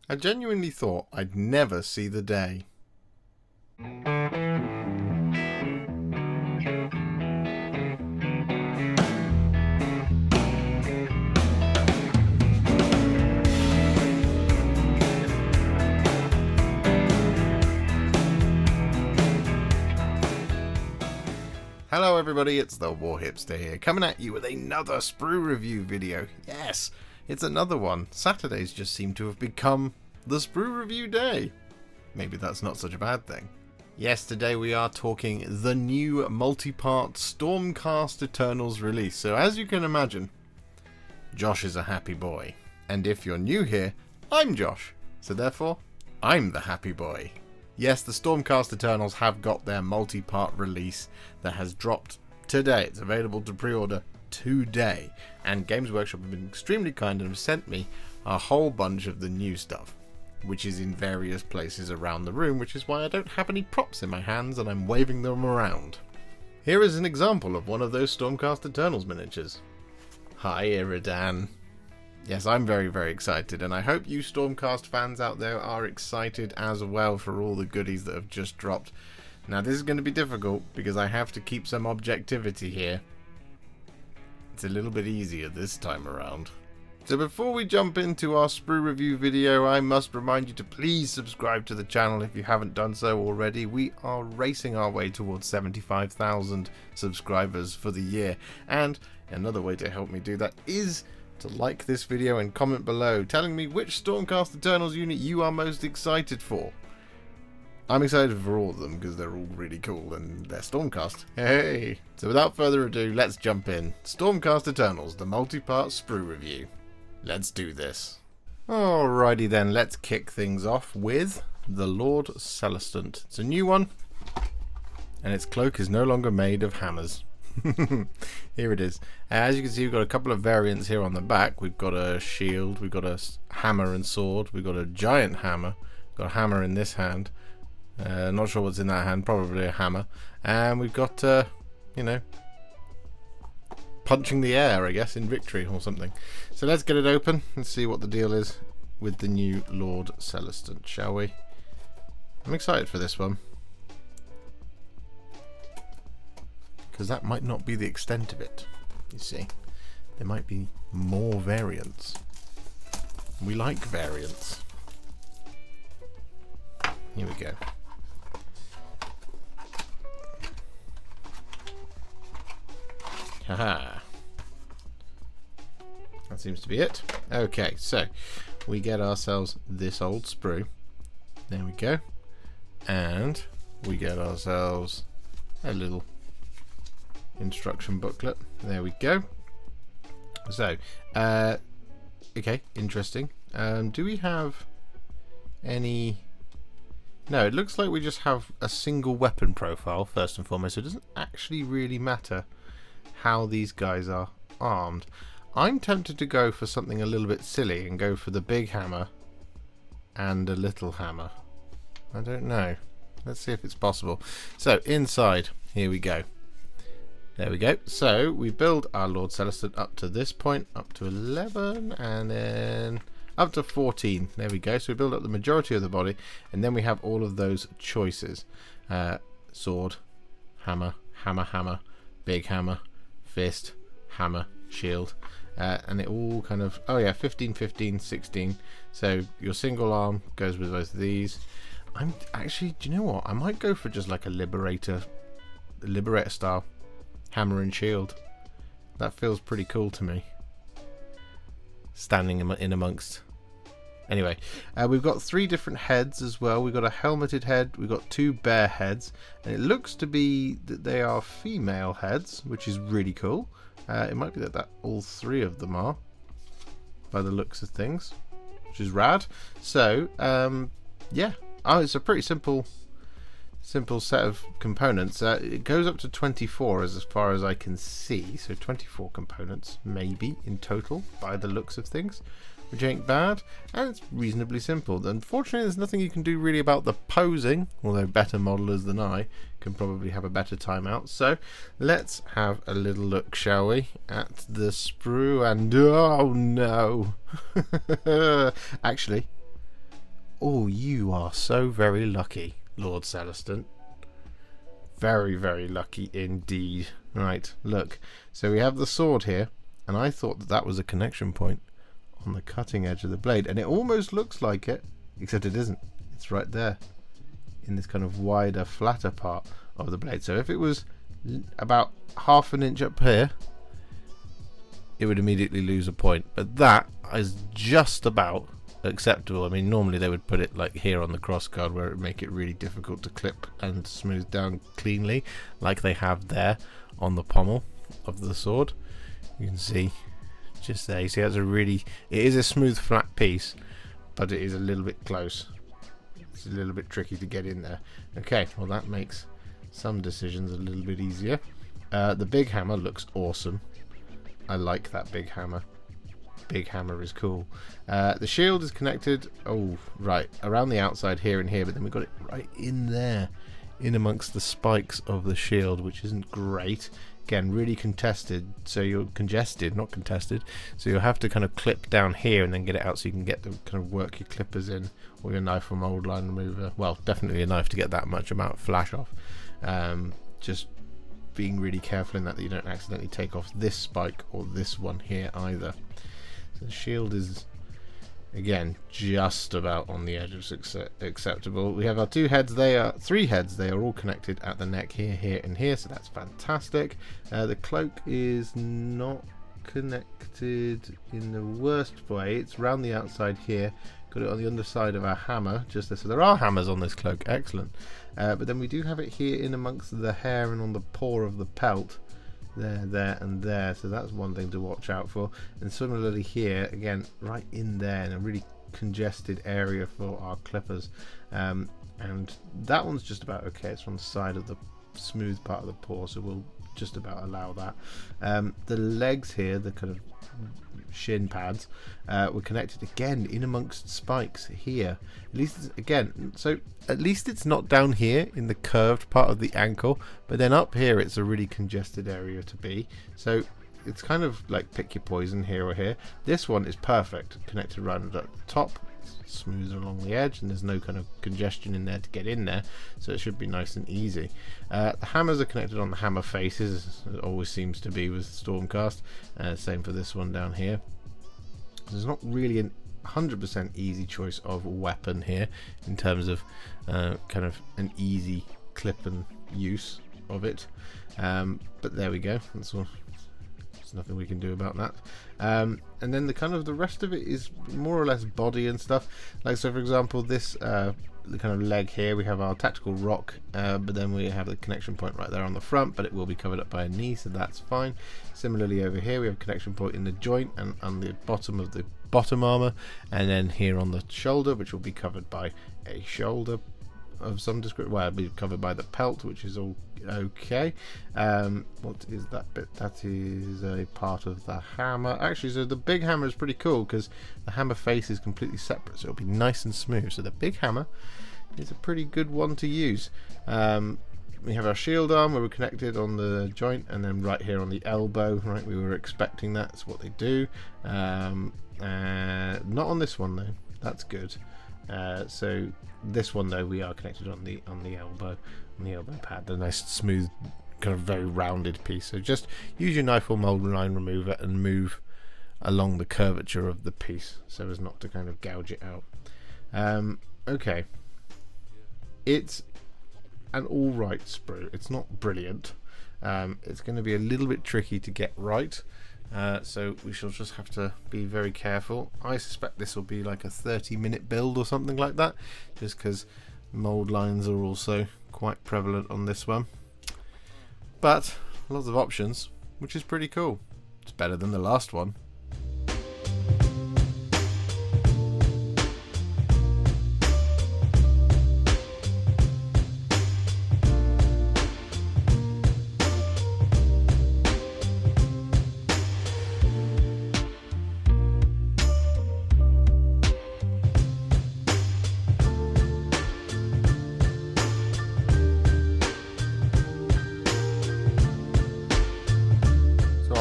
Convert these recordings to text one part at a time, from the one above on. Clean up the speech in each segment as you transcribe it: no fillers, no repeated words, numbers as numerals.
I genuinely thought I'd never see the day. Hello everybody, it's the Warhipster here, coming at you with another Sprue review video. Yes, it's another one. Saturdays just seem to have become the Sprue review day. Maybe that's not such a bad thing. Yes, today we are talking the new Multipart Stormcast Eternals release. So as you can imagine, Josh is a happy boy. And if you're new here, I'm Josh. So therefore, I'm the happy boy. Yes, the Stormcast Eternals have got their multi-part release that has dropped today. It's available to pre-order today. And Games Workshop have been extremely kind and have sent me a whole bunch of the new stuff, which is in various places around the room, which is why I don't have any props in my hands and I'm waving them around. Here is an example of one of those Stormcast Eternals miniatures. Hi, Iridan. Yes, I'm very, very excited, and I hope you Stormcast fans out there are excited as well for all the goodies that have just dropped. Now, this is going to be difficult because I have to keep some objectivity here. It's a little bit easier this time around. So before we jump into our Sprue review video, I must remind you to please subscribe to the channel if you haven't done so already. We are racing our way towards 75,000 subscribers for the year, and another way to help me do that is to like this video and comment below telling me which Stormcast Eternals unit you are most excited for. I'm excited for all of them because they're all really cool and they're Stormcast. Hey! So without further ado, let's jump in. Stormcast Eternals, the multi-part Sprue review. Let's do this. Alrighty then, let's kick things off with the Lord-celestant. It's a new one, and its cloak is no longer made of hammers. Here it is. As you can see, we've got a couple of variants here on the back. We've got a shield, we've got a hammer and sword, we've got a giant hammer, we've got a hammer in this hand. Not sure what's in that hand, probably a hammer. And we've got, you know, punching the air, I guess, in victory or something. So let's get it open and see what the deal is with the new Lord-celestant, shall we? I'm excited for this one, because that might not be the extent of it. You see, there might be more variants. We like variants. Here we go. Haha. That seems to be it. Okay, so we get ourselves this old sprue. There we go. And we get ourselves a little instruction booklet. There we go. So, okay, interesting. Do we have any... No, it looks like we just have a single weapon profile, first and foremost, so it doesn't actually really matter how these guys are armed. I'm tempted to go for something a little bit silly and go for the big hammer and a little hammer. I don't know. Let's see if it's possible. So, inside, here we go. There we go. So we build our Lord-celestant up to this point, up to 11, and then up to 14. There we go. So we build up the majority of the body, and then we have all of those choices. Sword, hammer, hammer, hammer, big hammer, fist, hammer, shield. And it all kind of, oh yeah, 15, 15, 16. So your single arm goes with both of these. I'm actually, do you know what? I might go for just like a Liberator style hammer and shield. That feels pretty cool to me, standing in amongst. Anyway, we've got 3 different heads as well. We've got a helmeted head, we've got 2 bear heads, and it looks to be that they are female heads, which is really cool. It might be that all 3 of them are, by the looks of things, which is rad. So yeah, it's a pretty simple set of components. It goes up to 24 as far as I can see, so 24 components maybe in total by the looks of things, which ain't bad, and it's reasonably simple. Unfortunately, there's nothing you can do really about the posing, although better modelers than I can probably have a better time out. So let's have a little look, shall we, at the sprue. And oh no, actually Oh, you are so very lucky, Lord-celestant. Very, very lucky indeed. Right, look. So we have the sword here, and I thought that that was a connection point on the cutting edge of the blade, and it almost looks like it, except it isn't. It's right there in this kind of wider, flatter part of the blade. So if it was about half an inch up here, it would immediately lose a point. But that is just about acceptable. I mean, normally they would put it like here on the crossguard, where it would make it really difficult to clip and smooth down cleanly, like they have there on the pommel of the sword. You can see just there. You see, it is a smooth, flat piece, but it is a little bit close. It's a little bit tricky to get in there. Okay, well, that makes some decisions a little bit easier. The big hammer looks awesome. I like that big hammer. Big hammer is cool. The shield is connected, right, around the outside here and here, but then we've got it right in there, in amongst the spikes of the shield, which isn't great. Again, really contested, so you're congested, not contested, so you'll have to kind of clip down here and then get it out so you can get the kind of work your clippers in, or your knife or mold line remover. Well, definitely a knife to get that much amount of flash off. Just being really careful in that you don't accidentally take off this spike or this one here either. So the shield is, again, just about on the edge of acceptable. We have our three heads. They are all connected at the neck here, here, and here. So that's fantastic. The cloak is not connected in the worst way. It's round the outside here. Got it on the underside of our hammer, just there. So there are hammers on this cloak. Excellent. But then we do have it here in amongst the hair and on the paw of the pelt. There, and there, so that's one thing to watch out for. And similarly here, again, right in there, in a really congested area for our clippers. And that one's just about okay. It's from the side of the smooth part of the paw, so we'll just about allow that. The legs here, the kind of shin pads, were connected again in amongst spikes here. At least at least it's not down here in the curved part of the ankle, but then up here it's a really congested area to be. So it's kind of like pick your poison here or here. This one is perfect, connected right at the top, smooth along the edge, and there's no kind of congestion in there to get in there, so it should be nice and easy. The hammers are connected on the hammer faces, as it always seems to be with Stormcast. Same for this one down here. There's not really an 100% easy choice of weapon here in terms of kind of an easy clip and use of it, but there we go. That's all. There's nothing we can do about that. And then the rest of it is more or less body and stuff. Like, so for example, this the kind of leg here, we have our tactical rock, but then we have the connection point right there on the front, but it will be covered up by a knee, so that's fine. Similarly over here we have a connection point in the joint and on the bottom of the bottom armor, and then here on the shoulder, which will be covered by a shoulder of some description. Well, it'll be covered by the pelt, which is all okay. What is that bit? That is a part of the hammer. Actually, so the big hammer is pretty cool because the hammer face is completely separate, so it'll be nice and smooth. So the big hammer is a pretty good one to use. We have our shield arm where we're connected on the joint, and then right here on the elbow. Right, we were expecting that. That's what they do. Not on this one though. That's good. So this one though, we are connected on the elbow, on the elbow pad, the nice smooth kind of very rounded piece. So just use your knife or mold line remover and move along the curvature of the piece so as not to kind of gouge it out. Okay, it's an alright sprue. It's not brilliant. It's going to be a little bit tricky to get right. So we shall just have to be very careful. I suspect this will be like a 30-minute build or something like that, just because mold lines are also quite prevalent on this one. But lots of options, which is pretty cool. It's better than the last one.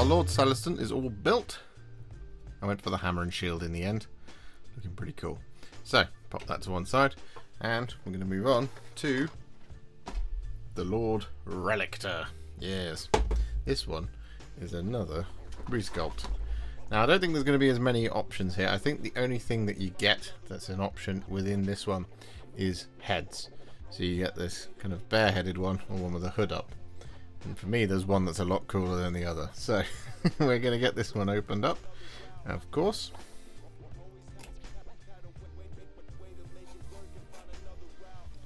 Lord-celestant is all built. I went for the hammer and shield in the end. Looking pretty cool. So, pop that to one side, and we're going to move on to the Lord-relictor. Yes, this one is another resculpt. Now, I don't think there's going to be as many options here. I think the only thing that you get that's an option within this one is heads. So you get this kind of bare-headed one, or one with a hood up. And for me, there's one that's a lot cooler than the other. So we're going to get this one opened up, of course.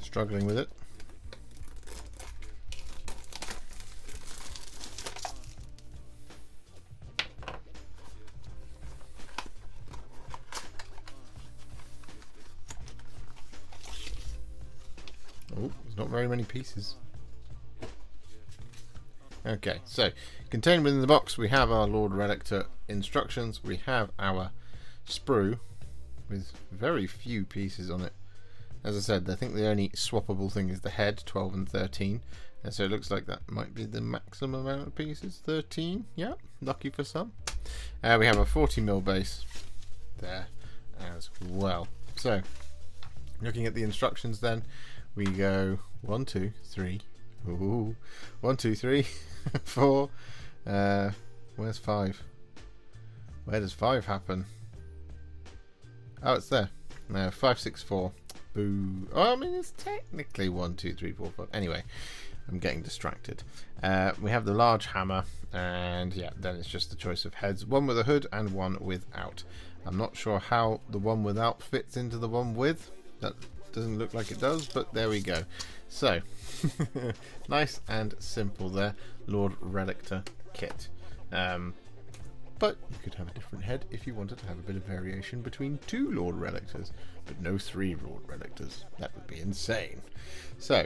Struggling with it. Oh, there's not very many pieces. Okay, so contained within the box we have our Lord-relictor instructions. We have our sprue with very few pieces on it. As I said, I think the only swappable thing is the head, 12 and 13. And so it looks like that might be the maximum amount of pieces, 13. Yeah, lucky for some. We have a 40mm base there as well. So, looking at the instructions then, we go 1, 2, 3. Ooh, 1, 2, 3, 4. Where's 5? Where does 5 happen? Oh, it's there. No, 5, 6, 4. Boo. Oh, I mean, it's technically 1, 2, 3, 4, 5. Anyway, I'm getting distracted. We have the large hammer, and yeah, then it's just the choice of heads. One with a hood and one without. I'm not sure how the one without fits into the one with. That doesn't look like it does, but there we go. So, nice and simple there. Lord-relictor kit. But you could have a different head if you wanted to have a bit of variation between 2 Lord-relictors, but no 3 Lord-relictors. That would be insane. So,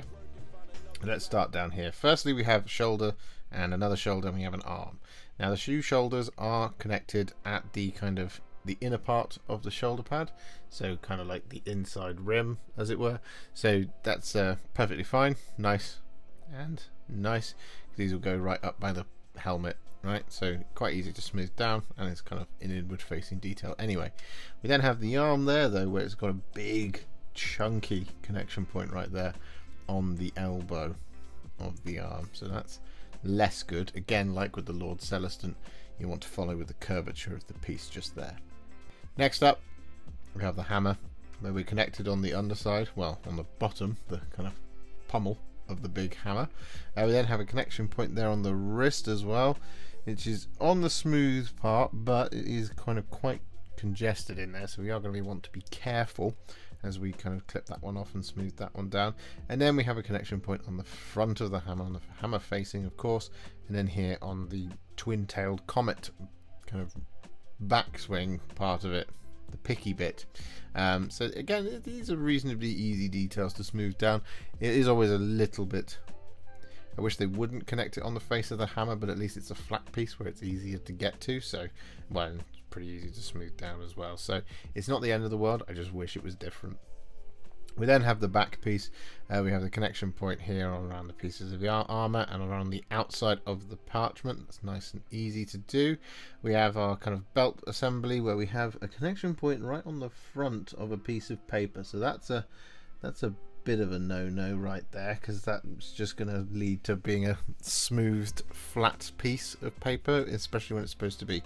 let's start down here. Firstly, we have shoulder and another shoulder, and we have an arm. Now, the 2 shoulders are connected at the kind of the inner part of the shoulder pad, so kind of like the inside rim, as it were. So that's perfectly fine. Nice and nice. These will go right up by the helmet. Right, so quite easy to smooth down, and it's kind of an inward facing detail anyway. We then have the arm there though, where it's got a big chunky connection point right there on the elbow of the arm, so that's less good. Again, like with the Lord-celestant, you want to follow with the curvature of the piece just there. Next up, we have the hammer, where we're connected on the underside, well, on the bottom, the kind of pommel of the big hammer. We then have a connection point there on the wrist as well, which is on the smooth part, but it is kind of quite congested in there, so we are going to want to be careful as we kind of clip that one off and smooth that one down. And then we have a connection point on the front of the hammer, on the hammer facing, of course, and then here on the twin-tailed comet kind of backswing part of it, the picky bit. So again, these are reasonably easy details to smooth down. It is always a little bit, I wish they wouldn't connect it on the face of the hammer, but at least it's a flat piece where it's easier to get to, so, well, it's pretty easy to smooth down as well. So it's not the end of the world, I just wish it was different. We then have the back piece. We have the connection point here around the pieces of the armor and around the outside of the parchment. That's nice and easy to do. We have our kind of belt assembly where we have a connection point right on the front of a piece of paper. So that's a bit of a no-no right there, because that's just going to lead to being a smoothed flat piece of paper, especially when it's supposed to be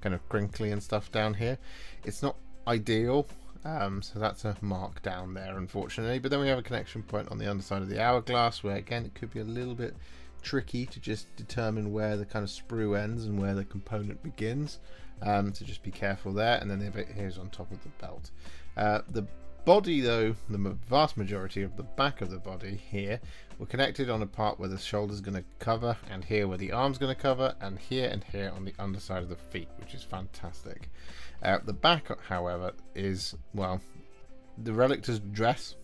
kind of crinkly and stuff down here. It's not ideal. So that's a mark down there, unfortunately. But then we have a connection point on the underside of the hourglass, where again it could be a little bit tricky to just determine where the kind of sprue ends and where the component begins. So just be careful there. And then the bit here is on top of the belt. The body, though, the vast majority of the back of the body here, we're connected on a part where the shoulder's going to cover, and here where the arm's going to cover, and here on the underside of the feet, which is fantastic. The back, however, is, well, the Relictor's dress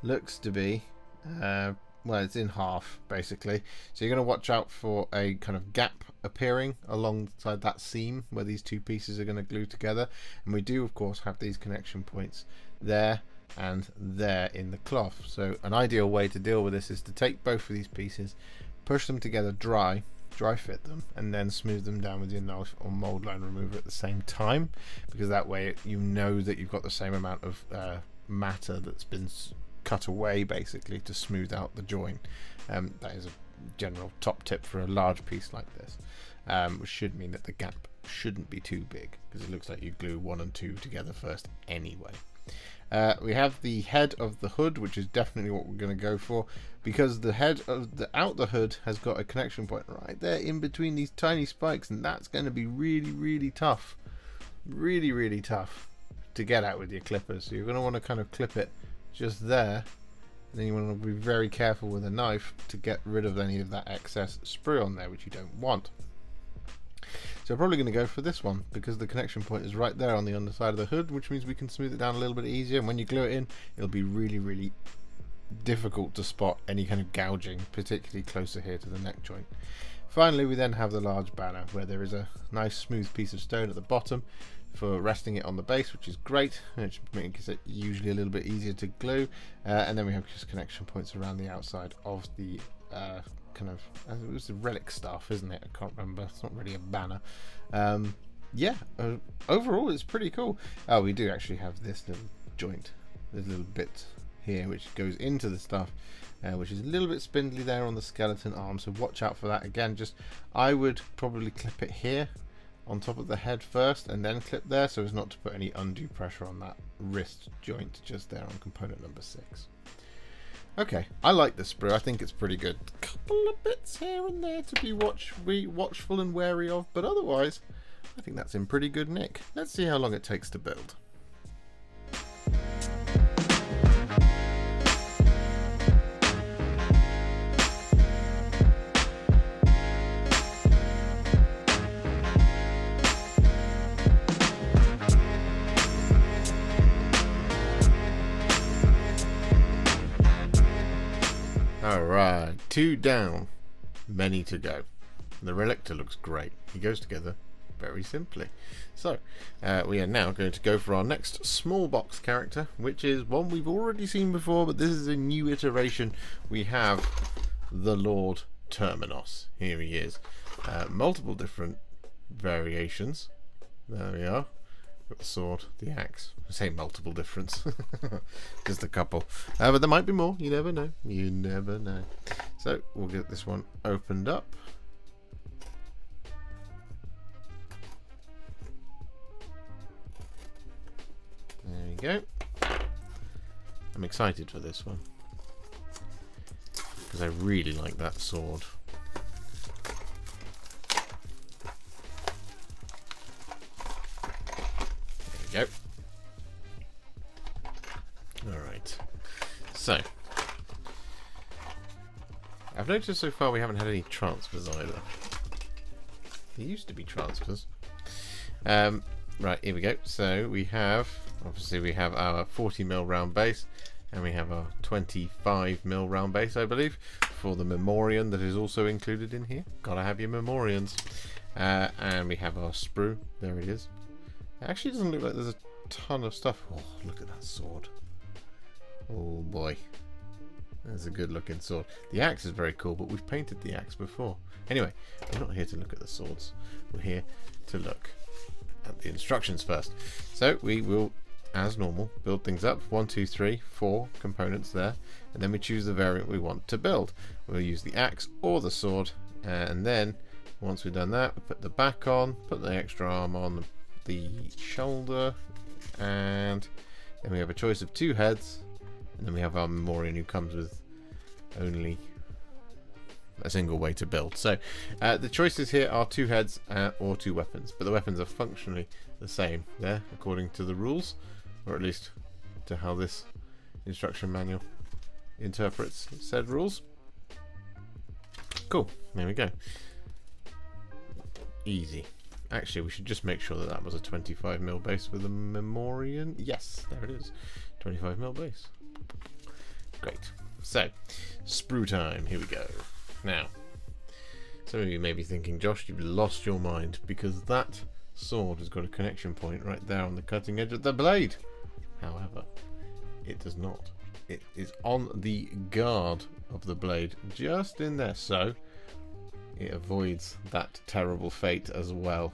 looks to be, well, it's in half, basically. So you're going to watch out for a kind of gap appearing alongside that seam where these two pieces are going to glue together. And we do, of course, have these connection points there and there in the cloth. So an ideal way to deal with this is to take both of these pieces, push them together dry fit them, and then smooth them down with your knife or mold line remover at the same time, because that way you know that you've got the same amount of matter that's been cut away basically to smooth out the join. That is a general top tip for a large piece like this, which should mean that the gap shouldn't be too big, because it looks like you glue 1 and 2 together first anyway. We have the head of the hood, which is definitely what we're going to go for, because the head of the hood has got a connection point right there in between these tiny spikes, and that's going to be really tough, really tough to get at with your clippers. So you're going to want to kind of clip it just there, and then you want to be very careful with a knife to get rid of any of that excess sprue on there, which you don't want. So I'm probably going to go for this one, because the connection point is right there on the underside of the hood, which means we can smooth it down a little bit easier, and when you glue it in, it'll be really difficult to spot any kind of gouging, particularly closer here to the neck joint. Finally, we then have the large banner, where there is a nice smooth piece of stone at the bottom for resting it on the base, which is great, which makes it usually a little bit easier to glue, and then we have just connection points around the outside of the kind of, it was the relic stuff, isn't it? I can't remember, it's not really a banner. Yeah, overall it's pretty cool. Oh, we do actually have this little joint, this little bit here which goes into the stuff, which is a little bit spindly there on the skeleton arm, so watch out for that. Again, just I would probably clip it here on top of the head first and then clip there, so as not to put any undue pressure on that wrist joint just there on component number 6. Okay, I like this sprue. I think it's pretty good. A couple of bits here and there to be watchful and wary of, but otherwise, I think that's in pretty good nick. Let's see how long it takes to build. Alright, 2 down, many to go. The Relictor looks great. He goes together very simply. So, we are now going to go for our next small box character, which is one we've already seen before, but this is a new iteration. We have the Lord Terminos. Here he is. Multiple different variations. There we are. Got the sword, the axe. I say multiple difference. Just a couple. But there might be more. You never know. You never know. So we'll get this one opened up. There we go. I'm excited for this one, because I really like that sword. Go. Alright, so I've noticed so far we haven't had any transfers either. There used to be transfers. Right, here we go. So we have, obviously we have our 40mm round base, and we have our 25mm round base, I believe, for the Memorian that is also included in here. Gotta have your Memorians. And we have our sprue. There it is. It actually doesn't look like there's a ton of stuff. Oh, look at that sword. Oh boy. That's a good looking sword. The axe is very cool, but we've painted the axe before. Anyway, we're not here to look at the swords. We're here to look at the instructions first. So we will, as normal, build things up. 1, 2, 3, 4 components there. And then we choose the variant we want to build. We'll use the axe or the sword. And then, once we've done that, we put the back on, put the extra arm on, the shoulder, and then we have a choice of 2 heads, and then we have our Memorian, who comes with only a single way to build. So the choices here are 2 heads or 2 weapons, but the weapons are functionally the same there according to the rules, or at least to how this instruction manual interprets said rules. Cool, there we go. Easy. Actually, we should just make sure that that was a 25mm base with a Memorian. Yes, there it is. 25mm base. Great. So, sprue time. Here we go. Now, some of you may be thinking, Josh, you've lost your mind, because that sword has got a connection point right there on the cutting edge of the blade. However, it does not. It is on the guard of the blade, just in there. So, it avoids that terrible fate as well.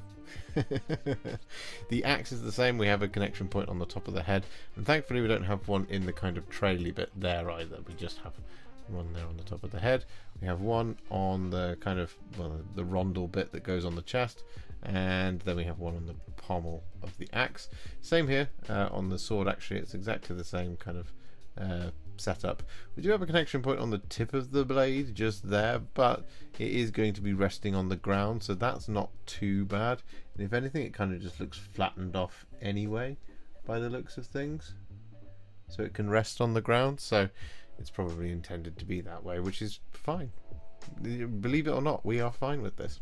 The axe is the same. We have a connection point on the top of the head, and thankfully we don't have one in the kind of traily bit there either. We just have one there on the top of the head. We have one on the kind of, well, the rondel bit that goes on the chest, and then we have one on the pommel of the axe. Same here on the sword. Actually, it's exactly the same kind of setup. We do have a connection point on the tip of the blade just there, but it is going to be resting on the ground, so that's not too bad. And if anything, it kind of just looks flattened off anyway by the looks of things, so it can rest on the ground. So it's probably intended to be that way, which is fine. Believe it or not, we are fine with this.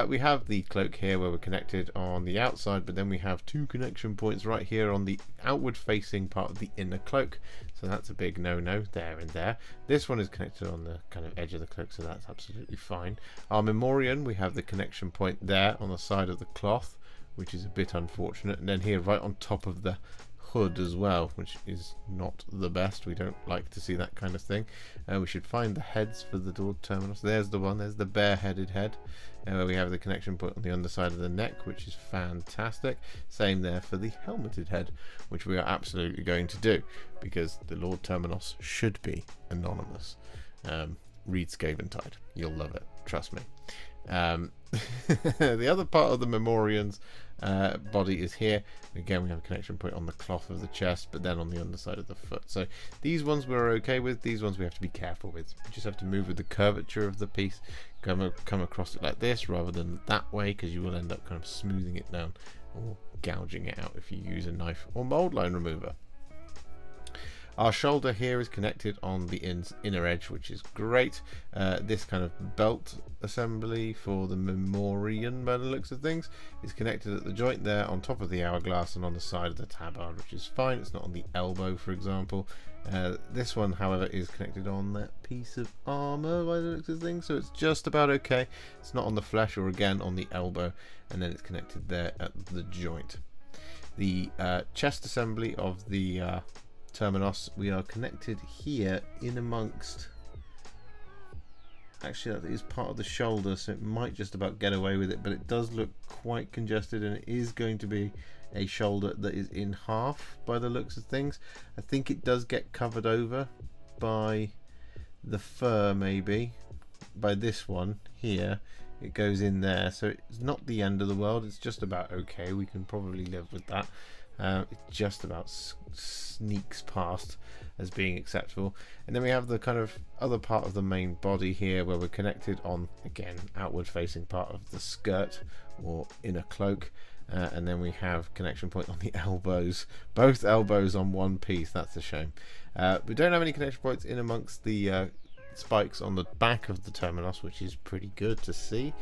We have the cloak here where we're connected on the outside, but then we have two connection points right here on the outward facing part of the inner cloak, so that's a big no-no there and there. This one is connected on the kind of edge of the cloak, so that's absolutely fine. Our Memorian, we have the connection point there on the side of the cloth, which is a bit unfortunate, and then here right on top of the hood as well, which is not the best. We don't like to see that kind of thing. We should find the heads for the Lord Terminos. There's the one. There's the bare-headed head, where we have the connection point on the underside of the neck, which is fantastic. Same there for the helmeted head, which we are absolutely going to do, because the Lord Terminos should be anonymous. Read Scaventide. You'll love it. Trust me. The other part of the Memorian's body is here. Again, we have a connection point on the cloth of the chest, but then on the underside of the foot. So these ones we're okay with. These ones we have to be careful with. We just have to move with the curvature of the piece, come across it like this rather than that way, because you will end up kind of smoothing it down or gouging it out if you use a knife or mold line remover. Our shoulder here is connected on the inner edge, which is great. This kind of belt assembly for the Memorian, by the looks of things, is connected at the joint there on top of the hourglass and on the side of the tabard, which is fine. It's not on the elbow, for example. This one, however, is connected on that piece of armor by the looks of things, so it's just about okay. It's not on the flesh or again on the elbow, and then it's connected there at the joint. The chest assembly of the Terminos, we are connected here in amongst, actually that is part of the shoulder, so it might just about get away with it, but it does look quite congested, and it is going to be a shoulder that is in half by the looks of things. I think it does get covered over by the fur, maybe by this one here. It goes in there, so it's not the end of the world. It's just about okay. We can probably live with that. It just about sneaks past as being acceptable. And then we have the kind of other part of the main body here where we're connected on, again, outward facing part of the skirt or inner cloak. And then we have connection point on the elbows, both elbows on one piece. That's a shame. We don't have any connection points in amongst the spikes on the back of the Terminos, which is pretty good to see.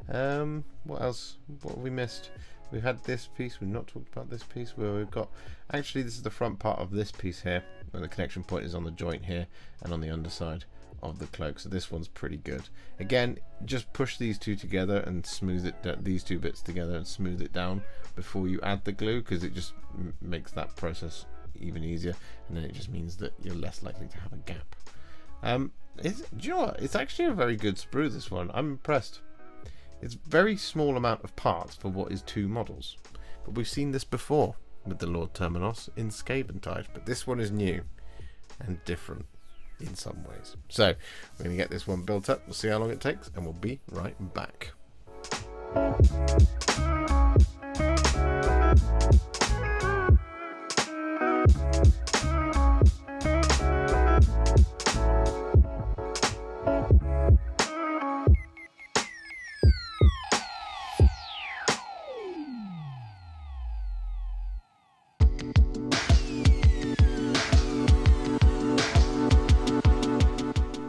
What else? What have we missed? We've had this piece. We've not talked about this piece where we've got, actually this is the front part of this piece here, where the connection point is on the joint here and on the underside of the cloak. So this one's pretty good. Again, just push these two together and smooth it, these two bits together and smooth it down before you add the glue, because it just makes that process even easier, and then it just means that you're less likely to have a gap. Do you know what? It's actually a very good sprue, this one. I'm impressed. It's a very small amount of parts for what is two models, but we've seen this before with the Lord Terminos in Scaventide, but this one is new and different in some ways. So we're going to get this one built up, we'll see how long it takes, and we'll be right back.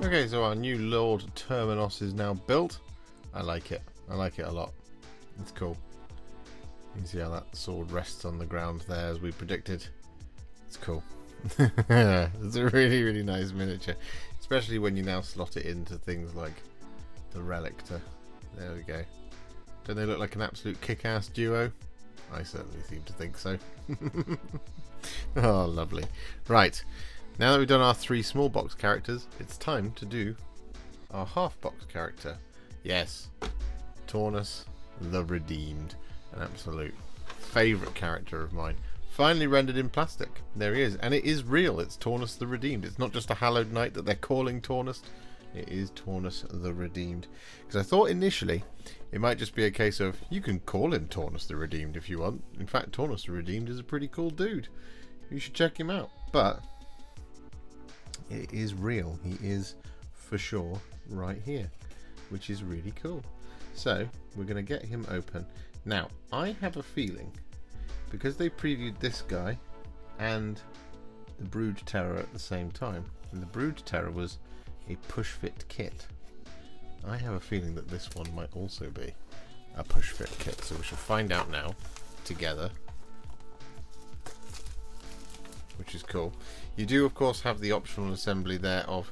Okay, so our new Lord Terminos is now built. I like it. I like it a lot. It's cool. You can see how that sword rests on the ground there as we predicted. It's cool. It's a really, really nice miniature. Especially when you now slot it into things like the Relictor. There we go. Don't they look like an absolute kick-ass duo? I certainly seem to think so. Oh, lovely. Right. Now that we've done our 3 small box characters, it's time to do our half box character. Yes, Tornus the Redeemed. An absolute favourite character of mine. Finally rendered in plastic. There he is. And it is real. It's Tornus the Redeemed. It's not just a hallowed knight that they're calling Tornus. It is Tornus the Redeemed. Because I thought initially it might just be a case of you can call him Tornus the Redeemed if you want. In fact, Tornus the Redeemed is a pretty cool dude. You should check him out. But it is real. He is for sure right here, which is really cool. So we're going to get him open. Now, I have a feeling, because they previewed this guy and the Brood Terror at the same time, and the Brood Terror was a push fit kit, I have a feeling that this one might also be a push fit kit. So we shall find out now together, which is cool. You do of course have the optional assembly there of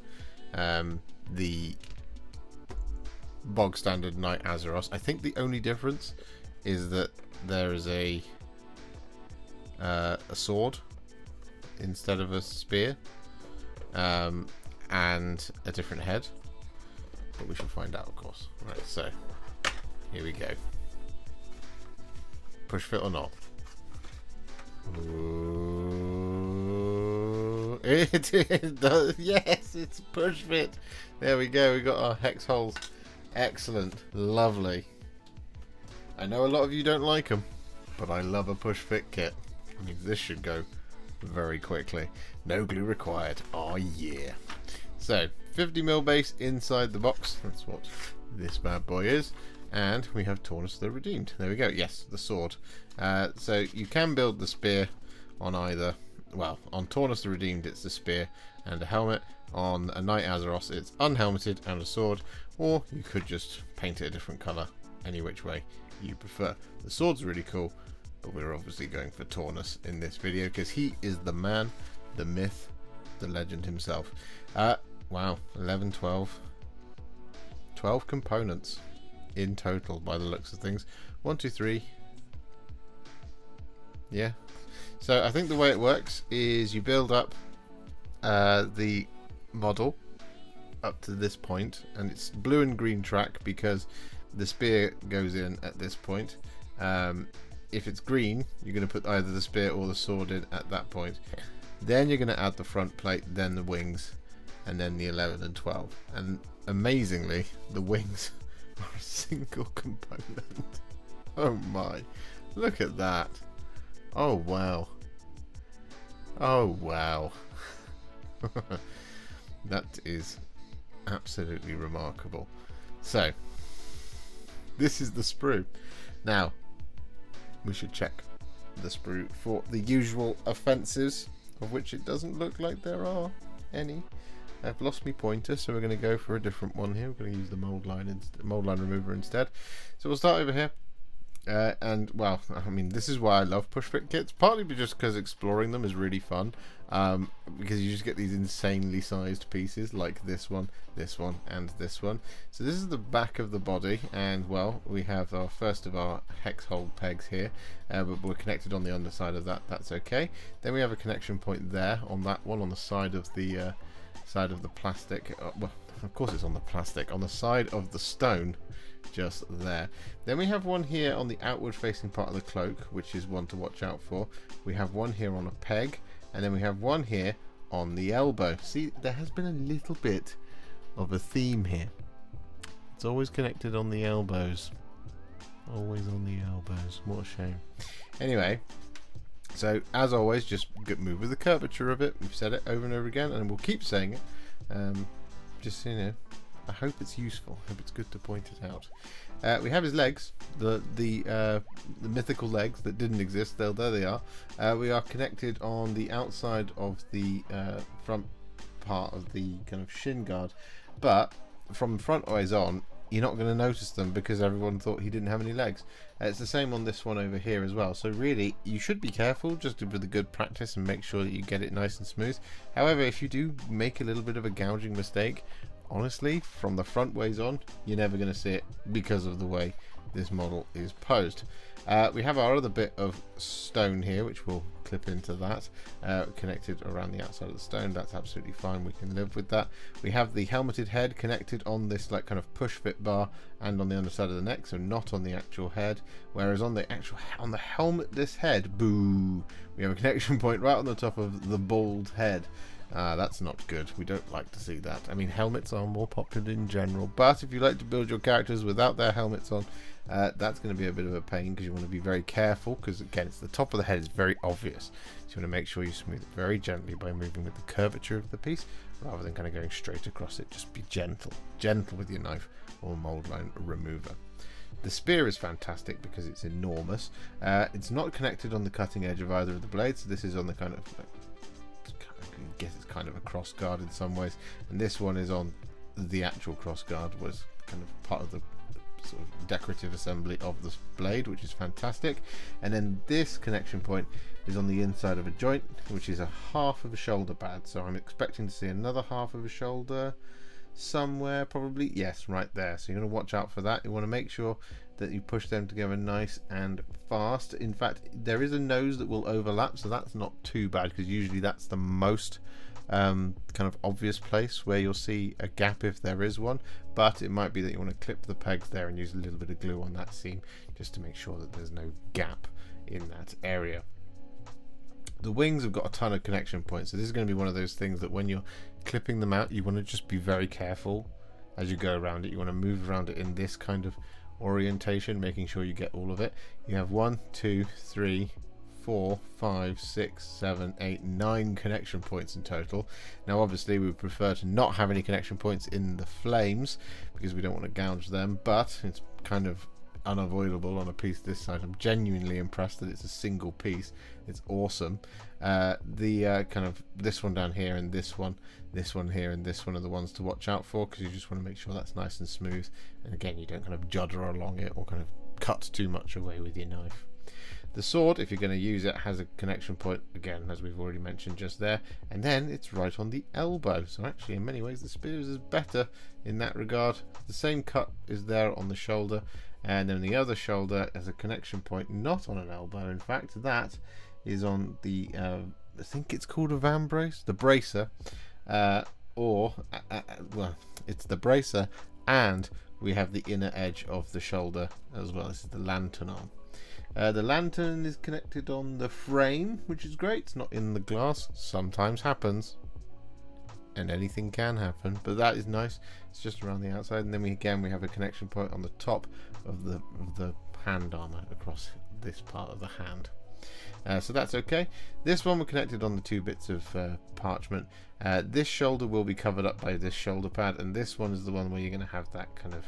the bog standard Knight Azeroth. I think the only difference is that there is a sword instead of a spear, and a different head, but we shall find out of course. Right, so here we go. Push fit or not? Ooh, it does. Yes, it's push fit. There we go. We got our hex holes. Excellent, lovely. I know a lot of you don't like them, but I love a push fit kit. I mean, this should go very quickly. No glue required. Oh yeah. So 50mm base inside the box. That's what this bad boy is. And we have Tornus the Redeemed. There we go. Yes, the sword. So you can build the spear on either. Well, on Tornus the Redeemed it's the spear and a helmet. On a Knight Azeroth it's unhelmeted and a sword. Or you could just paint it a different colour, any which way you prefer. The sword's really cool, but we're obviously going for Tornus in this video because he is the man, the myth, the legend himself. Wow, 11, 12 components in total by the looks of things. 1, 2, 3. Yeah. So I think the way it works is you build up the model up to this point, and it's blue and green track because the spear goes in at this point. If it's green, you're going to put either the spear or the sword in at that point. Then you're going to add the front plate, then the wings, and then the 11 and 12. And amazingly, the wings are a single component. Oh my, look at that. Oh wow. Oh wow. That is absolutely remarkable. So this is the sprue. Now we should check the sprue for the usual offences, of which it doesn't look like there are any. I've lost my pointer, so we're going to go for a different one here. We're going to use the mold line remover instead. So we'll start over here. And well, I mean, this is why I love push fit kits, partly just because exploring them is really fun, because you just get these insanely sized pieces like this one, and this one. So this is the back of the body, and well, we have our first of our hex hole pegs here, but we're connected on the underside of that. That's okay. Then we have a connection point there on that one on the side of the plastic. Well, of course it's on the plastic, on the side of the stone. Just there. Then we have one here on the outward facing part of the cloak, which is one to watch out for. We have one here on a peg, and then we have one here on the elbow. See, there has been a little bit of a theme here. It's always connected on the elbows. Always on the elbows. What a shame. Anyway, so as always, just move with the curvature of it. We've said it over and over again, and we'll keep saying it. Just, you know, I hope it's useful. I hope it's good to point it out. We have his legs, the mythical legs that didn't exist. There they are. We are connected on the outside of the front part of the kind of shin guard, but from front eyes on, you're not going to notice them because everyone thought he didn't have any legs. It's the same on this one over here as well. So really, you should be careful, just with the good practice, and make sure that you get it nice and smooth. However, if you do make a little bit of a gouging mistake, honestly, from the front ways on, you're never going to see it because of the way this model is posed. We have our other bit of stone here, which will clip into that, connected around the outside of the stone. That's absolutely fine, we can live with that. We have the helmeted head connected on this like kind of push fit bar and on the underside of the neck, so not on the actual head, whereas on the helmet, this head, boo, we have a connection point right on the top of the bald head. That's not good. We don't like to see that. I mean, helmets are more popular in general, but if you like to build your characters without their helmets on, that's going to be a bit of a pain, because you want to be very careful, because again, it's the top of the head is very obvious. So you want to make sure you smooth it very gently by moving with the curvature of the piece, rather than kind of going straight across it. Just be gentle with your knife or mold line remover. The spear is fantastic because it's enormous. It's not connected on the cutting edge of either of the blades, so this is on the kind of, I guess it's kind of a cross guard in some ways, and this one is on the actual cross guard, was kind of part of the sort of decorative assembly of this blade, which is fantastic. And then this connection point is on the inside of a joint, which is a half of a shoulder pad, so I'm expecting to see another half of a shoulder somewhere, probably, yes, right there. So you're going to watch out for that. You want to make sure that you push them together nice and fast. In fact, there is a nose that will overlap, so that's not too bad, because usually that's the most kind of obvious place where you'll see a gap if there is one, but it might be that you want to clip the pegs there and use a little bit of glue on that seam just to make sure that there's no gap in that area. The wings have got a ton of connection points, so this is going to be one of those things that when you're clipping them out, you want to just be very careful as you go around it. You want to move around it in this kind of orientation, making sure you get all of it. You have 1, 2, 3, 4, 5, 6, 7, 8, 9 connection points in total. Now obviously we would prefer to not have any connection points in the flames because we don't want to gouge them, but it's kind of unavoidable on a piece this size. I'm genuinely impressed that it's a single piece. It's awesome. The kind of this one down here and this one here and this one are the ones to watch out for, because you just want to make sure that's nice and smooth, and again, you don't kind of judder along it or kind of cut too much away with your knife. The sword, if you're going to use it, has a connection point, again, as we've already mentioned just there, and then it's right on the elbow. So actually, in many ways, the spears is better in that regard. The same cut is there on the shoulder, and then the other shoulder has a connection point not on an elbow. In fact, that is on the, I think it's called a vambrace, the bracer, well, it's the bracer, and we have the inner edge of the shoulder as well. This is the lantern arm. The lantern is connected on the frame, which is great. It's not in the glass. Sometimes happens, and anything can happen, but that is nice. It's just around the outside, and then we have a connection point on the top of the hand armor across this part of the hand. So that's okay. This one we're connected on the two bits of parchment. This shoulder will be covered up by this shoulder pad, and this one is the one where you're going to have that kind of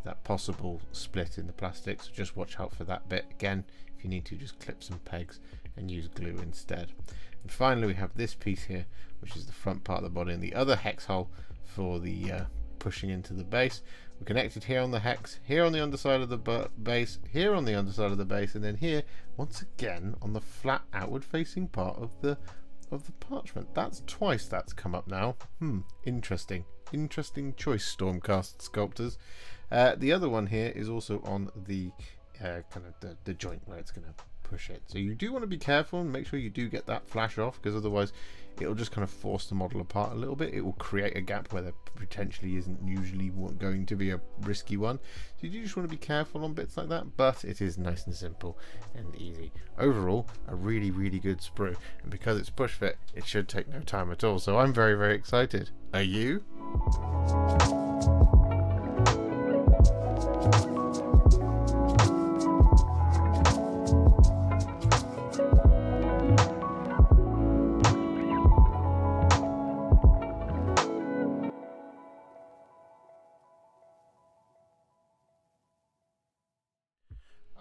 that possible split in the plastic, so just watch out for that bit. Again, if you need to, just clip some pegs and use glue instead. And finally, we have this piece here, which is the front part of the body, and the other hex hole for the pushing into the base. We're connected here on the hex, here on the underside of the base, here on the underside of the base, and then here once again on the flat outward facing part of the parchment. That's twice that's come up now. Interesting choice, Stormcast sculptors. The other one here is also on the kind of the joint where it's going to push it. So you do want to be careful and make sure you do get that flash off, because otherwise it'll just kind of force the model apart a little bit. It will create a gap where there potentially isn't usually going to be a risky one. So you do just want to be careful on bits like that, but it is nice and simple and easy. Overall, a really, really good sprue, and because it's push fit, it should take no time at all. So I'm very, very excited. Are you?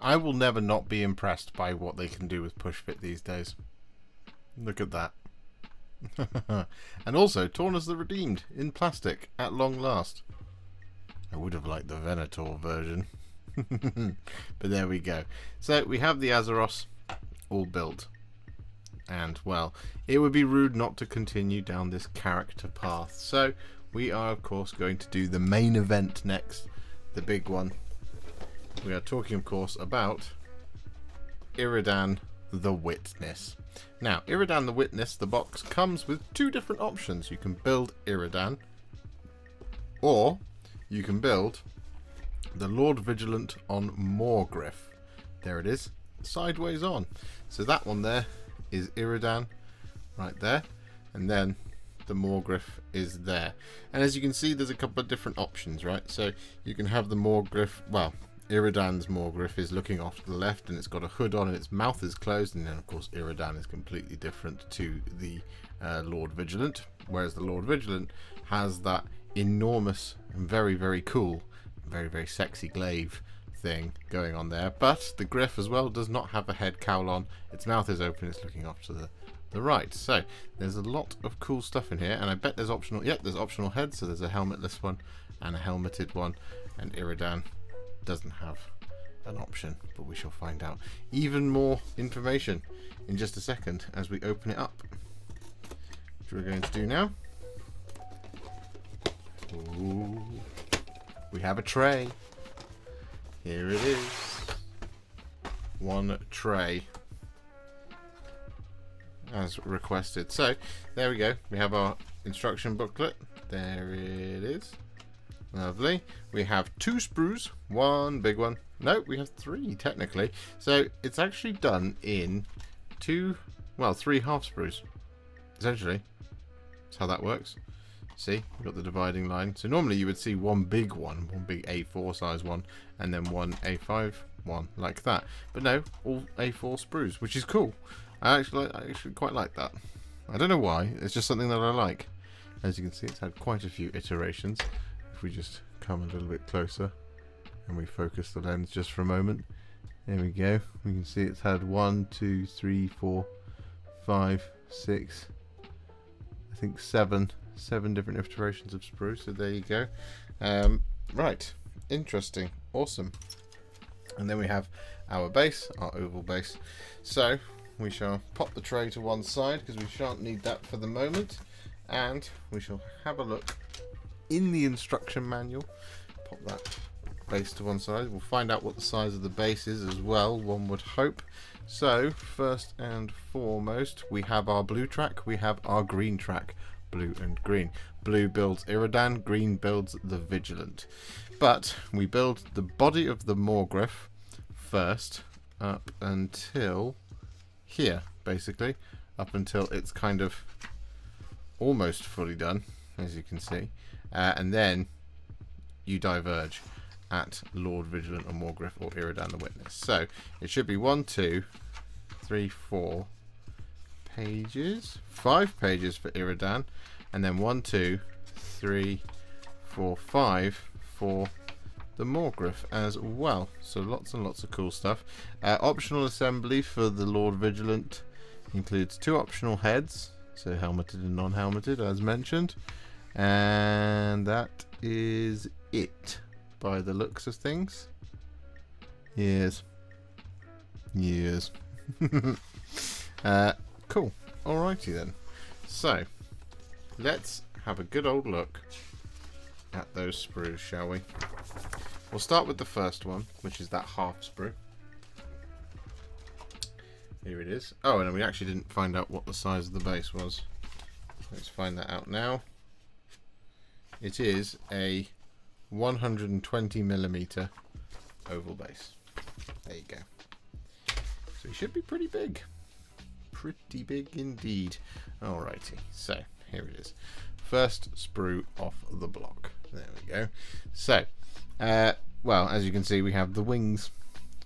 I will never not be impressed by what they can do with push fit these days. Look at that. And also Tornus the Redeemed in plastic at long last. I would have liked the Venator version. But there we go. So we have the Azeroth all built. And well, it would be rude not to continue down this character path. So we are of course going to do the main event next. The big one. we are talking, of course, about Iridan the Witness. Now, Iridan the Witness, the box comes with two different options. You can build Iridan, or you can build the Lord Vigilant on Morgriff. There it is, sideways on. So that one there is Iridan, right there, and then the Morgriff is there. And as you can see, there's a couple of different options, right? So you can have the Morgriff, well, Iridan's Morgriff is looking off to the left, and it's got a hood on, and its mouth is closed, and then of course Iridan is completely different to the Lord Vigilant, whereas the Lord Vigilant has that enormous and very, very cool, very, very sexy glaive thing going on there. But the Griff as well does not have a head cowl on. Its mouth is open, it's looking off to the right. So there's a lot of cool stuff in here, and I bet there's optional, yep, there's optional heads. So there's a helmetless one and a helmeted one, and Iridan doesn't have an option, but we shall find out even more information in just a second as we open it up, which we're going to do now. Ooh, we have a tray. Here it is. One tray as requested. So there we go. We have our instruction booklet. There it is. Lovely. We have two sprues, one big one. No, we have three technically. So it's actually done in three half sprues. Essentially, that's how that works. See, we've got the dividing line. So normally you would see one big A4 size one, and then one A5 one like that. But no, all A4 sprues, which is cool. I actually quite like that. I don't know why. It's just something that I like. As you can see, it's had quite a few iterations. If we just come a little bit closer and we focus the lens just for a moment, there we go. We can see it's had 1, 2, 3, 4, 5, 6, I think seven different iterations of Sprue. So there you go. Right, interesting, awesome. And then we have our base, our oval base. So we shall pop the tray to one side because we shan't need that for the moment, and we shall have a look in the instruction manual. Pop that base to one side. We'll find out what the size of the base is as well, one would hope. So first and foremost, we have our blue track, we have our green track, blue and green. Blue builds Iridan, green builds the Vigilant. But we build the body of the Morgriff first up until here, basically, up until it's kind of almost fully done, as you can see. And then you diverge at Lord Vigilant or Morgriff or Iridan the Witness. So it should be 1, 2, 3, 4 pages, 5 pages for Iridan, and then 1, 2, 3, 4, 5 for the Morgriff as well. So lots and lots of cool stuff. Optional assembly for the Lord Vigilant includes 2 optional heads, so helmeted and non-helmeted as mentioned. And that is it by the looks of things. Yes. Cool. Alrighty then. So let's have a good old look at those sprues, shall we? We'll start with the first one, which is that half sprue. Here it is. Oh, and we actually didn't find out what the size of the base was. Let's find that out now. It is a 120mm oval base. There you go. So it should be pretty big. Pretty big indeed. Alrighty, so here it is. First sprue off the block. There we go. So, well, as you can see, we have the wings,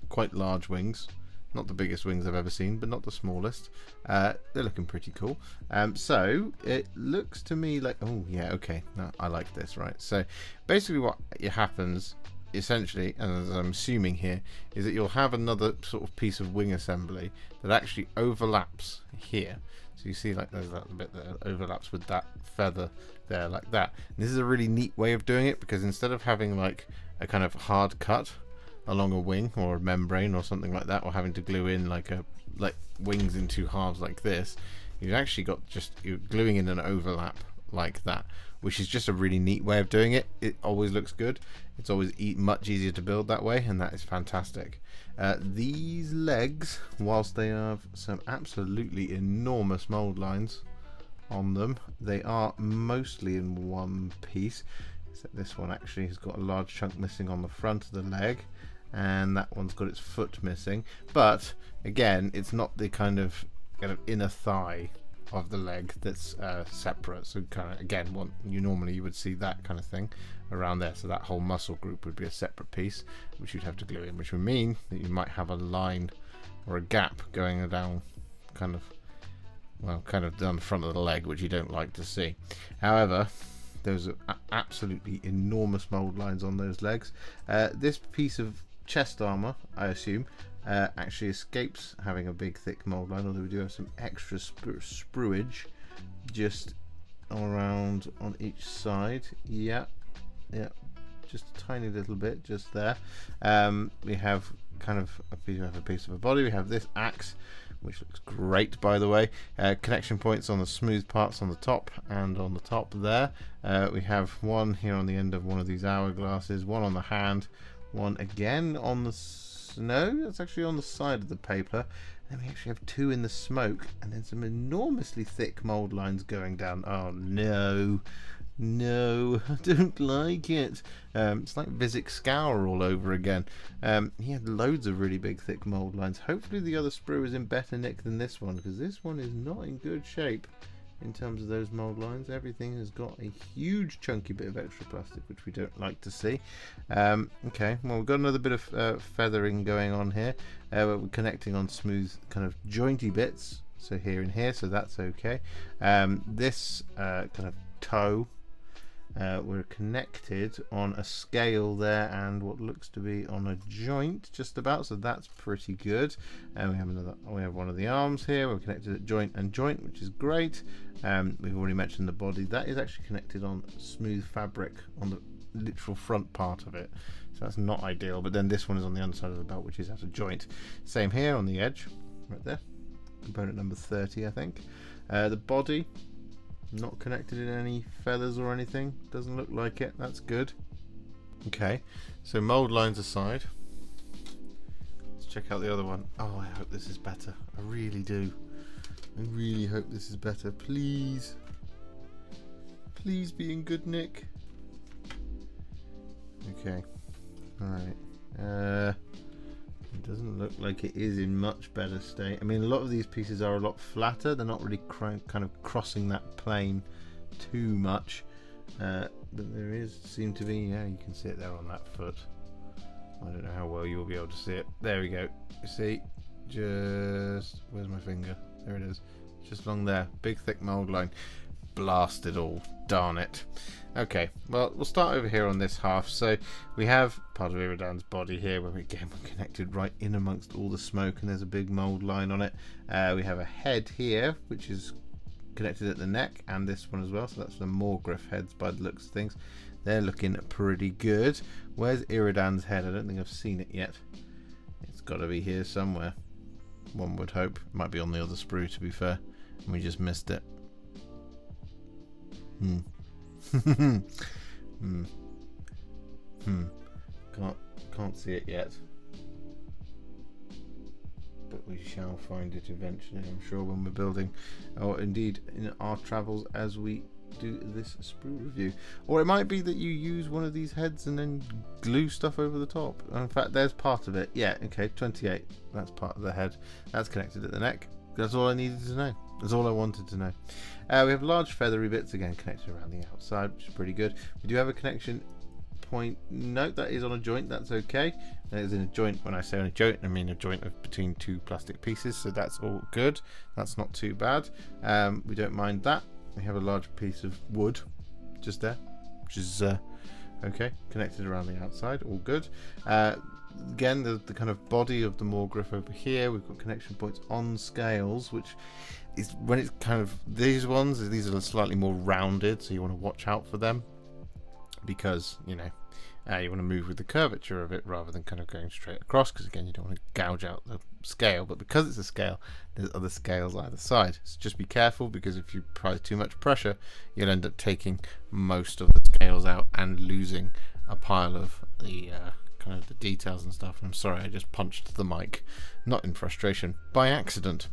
quite large wings. Not the biggest wings I've ever seen, but not the smallest. They're looking pretty cool. So it looks to me like, oh yeah, okay, no, I like this, right? So basically what happens, essentially, and as I'm assuming here, is that you'll have another sort of piece of wing assembly that actually overlaps here. So you see like there's that bit that overlaps with that feather there like that. And this is a really neat way of doing it, because instead of having like a kind of hard cut along a wing or a membrane or something like that, or having to glue in like wings in 2 halves like this, you've actually got you're gluing in an overlap like that, which is just a really neat way of doing it. It always looks good. It's always much easier to build that way, and that is fantastic. These legs, whilst they have some absolutely enormous mold lines on them, they are mostly in one piece, except this one actually has got a large chunk missing on the front of the leg, and that one's got its foot missing. But again, it's not the kind of inner thigh of the leg that's separate. So kind of again, you would see that kind of thing around there. So that whole muscle group would be a separate piece, which you'd have to glue in, which would mean that you might have a line or a gap going down, kind of down the front of the leg, which you don't like to see. However, those are absolutely enormous mold lines on those legs. This piece of chest armor, I assume, actually escapes having a big thick mold line, although we do have some extra spruage just around on each side. Yeah, just a tiny little bit just there. We have a piece of a body. We have this axe, which looks great, by the way. Connection points on the smooth parts on the top and on the top there. We have one here on the end of one of these hourglasses, one on the hand, one again on the no, that's actually on the side of the paper. And we actually have two in the smoke, and then some enormously thick mold lines going down. Oh no, I don't like it. It's like Visic Scour all over again. He had loads of really big thick mold lines. Hopefully the other sprue is in better nick than this one, because this one is not in good shape in terms of those mold lines. Everything has got a huge chunky bit of extra plastic, which we don't like to see. Okay, well, we've got another bit of feathering going on here. We're connecting on smooth kind of jointy bits, so here and here, so that's okay. This kind of toe, we're connected on a scale there and what looks to be on a joint just about, so that's pretty good. And we have one of the arms here. We're connected at joint and joint, which is great. We've already mentioned the body. That is actually connected on smooth fabric on the literal front part of it, so that's not ideal. But then this one is on the underside of the belt, which is at a joint. Same here on the edge right there, component number 30, I think. The body, not connected in any feathers or anything, doesn't look like it. That's good. Okay, so mold lines aside, let's check out the other one. Oh, I hope this is better. I really do. I really hope this is better. Please be in good nick. Okay, alright. It doesn't look like it is in much better state. I mean, a lot of these pieces are a lot flatter. They're not really kind of crossing that plane too much. But there seem to be, yeah, you can see it there on that foot. I don't know how well you'll be able to see it. There we go. You see, where's my finger? There it is. Just along there. Big thick mold line. Blasted all. Darn it. Okay, well, we'll start over here on this half. So we have part of Iridan's body here, where we're connected right in amongst all the smoke, and there's a big mold line on it. We have a head here, which is connected at the neck, and this one as well. So that's the Morgriff heads by the looks of things. They're looking pretty good. Where's Iridan's head? I don't think I've seen it yet. It's got to be here somewhere, one would hope. It might be on the other sprue, to be fair, and we just missed it. Can't see it yet, but we shall find it eventually, I'm sure, when we're building, or indeed in our travels as we do this sprue review. Or it might be that you use one of these heads and then glue stuff over the top. In fact, there's part of it. Yeah, okay, 28. That's part of the head. That's connected at the neck. That's all I needed to know. That's all I wanted to know. We have large feathery bits, again, connected around the outside, which is pretty good. We do have a connection point. Note that is on a joint. That's okay. That is in a joint. When I say on a joint, I mean a joint of between two plastic pieces, so that's all good. That's not too bad. We don't mind that. We have a large piece of wood just there, which is okay, connected around the outside. All good. Again, the kind of body of the Morgriff over here. We've got connection points on scales, which is when it's kind of these are slightly more rounded, so you want to watch out for them, because, you know, You want to move with the curvature of it rather than kind of going straight across, because again you don't want to gouge out the scale. But because it's a scale, there's other scales either side, so just be careful, because if you apply too much pressure you'll end up taking most of the scales out and losing a pile of the kind of the details and stuff. I'm sorry, I just punched the mic, not in frustration, by accident.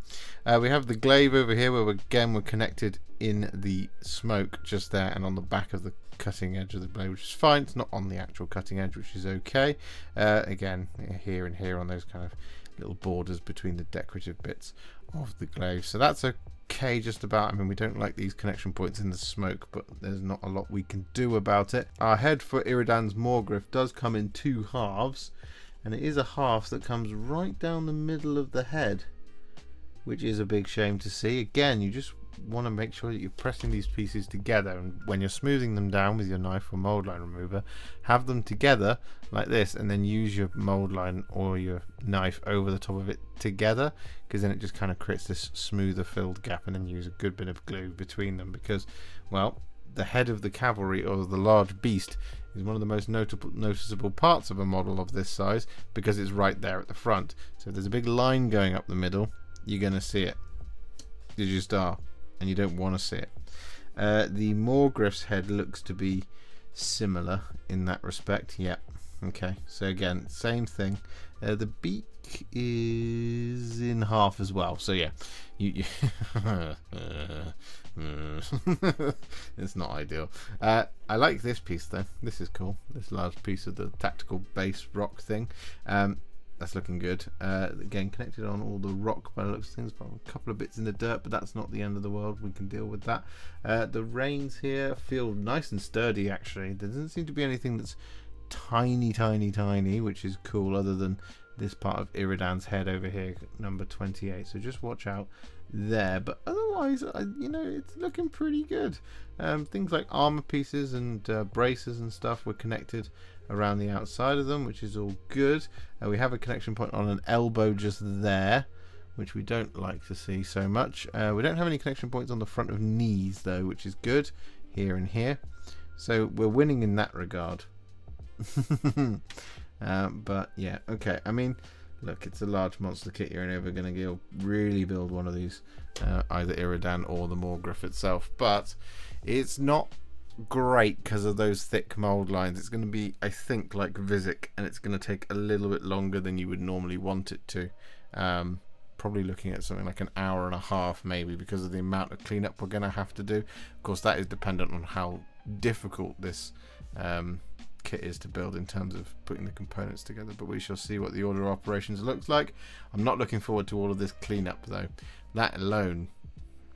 We have the glaive over here where we're connected in the smoke just there and on the back of the cutting edge of the blade, which is fine. It's not on the actual cutting edge, which is okay. Again, here and here on those kind of little borders between the decorative bits of the glaive, so that's okay just about. I mean, we don't like these connection points in the smoke, but there's not a lot we can do about it. Our head for Iridan's Morgriff does come in two halves, and it is a half that comes right down the middle of the head, which is a big shame to see. Again, you just want to make sure that you're pressing these pieces together, and when you're smoothing them down with your knife or mold line remover, have them together like this, and then use your mold line or your knife over the top of it together, because then it just kind of creates this smoother filled gap, and then use a good bit of glue between them, because, well, the head of the cavalry or the large beast is one of the most noticeable parts of a model of this size, because it's right there at the front. So if there's a big line going up the middle, you're going to see it. You just are, and you don't want to see it. The Morgriff's head looks to be similar in that respect. Yep. Okay, so again, same thing. The beak is in half as well, so yeah, you it's not ideal. I like this piece though. This is cool, this large piece of the tactical base rock thing. That's looking good. Again, connected on all the rock by the looks of things, but a couple of bits in the dirt, but that's not the end of the world. We can deal with that. The reins here feel nice and sturdy, actually. There doesn't seem to be anything that's tiny, which is cool, other than this part of Iridan's head over here, number 28. So just watch out there. But otherwise, you know, it's looking pretty good. Things like armor pieces and braces and stuff were connected around the outside of them, which is all good. We have a connection point on an elbow just there, which we don't like to see so much. We don't have any connection points on the front of knees though, which is good, here and here. So we're winning in that regard. But yeah, okay. I mean, look, it's a large monster kit. You're never going to really build one of these, either Iridan or the Morgriff itself, but it's not great because of those thick mold lines. It's going to be, I think, like Visic, and it's going to take a little bit longer than you would normally want it to. Probably looking at something like an hour and a half maybe, because of the amount of cleanup we're going to have to do. Of course, that is dependent on how difficult this kit is to build in terms of putting the components together, but we shall see what the order of operations looks like. I'm not looking forward to all of this cleanup though. That alone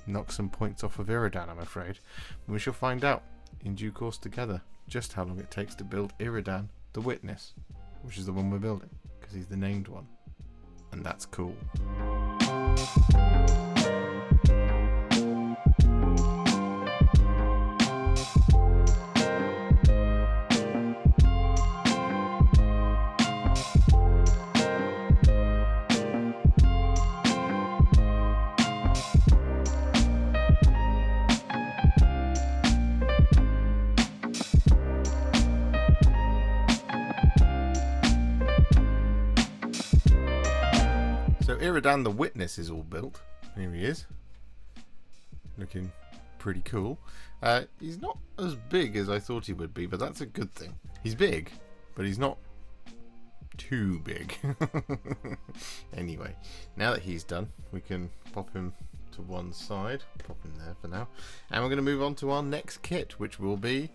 knocks some points off of Iridan, I'm afraid. We shall find out in due course together just how long it takes to build Iridan the Witness, which is the one we're building, because he's the named one, and that's cool. So Iridan the Witness is all built. Here he is, looking pretty cool. He's not as big as I thought he would be, but that's a good thing. He's big, but he's not too big. Anyway, now that he's done, we can pop him to one side, pop him there for now, and we're going to move on to our next kit, which will be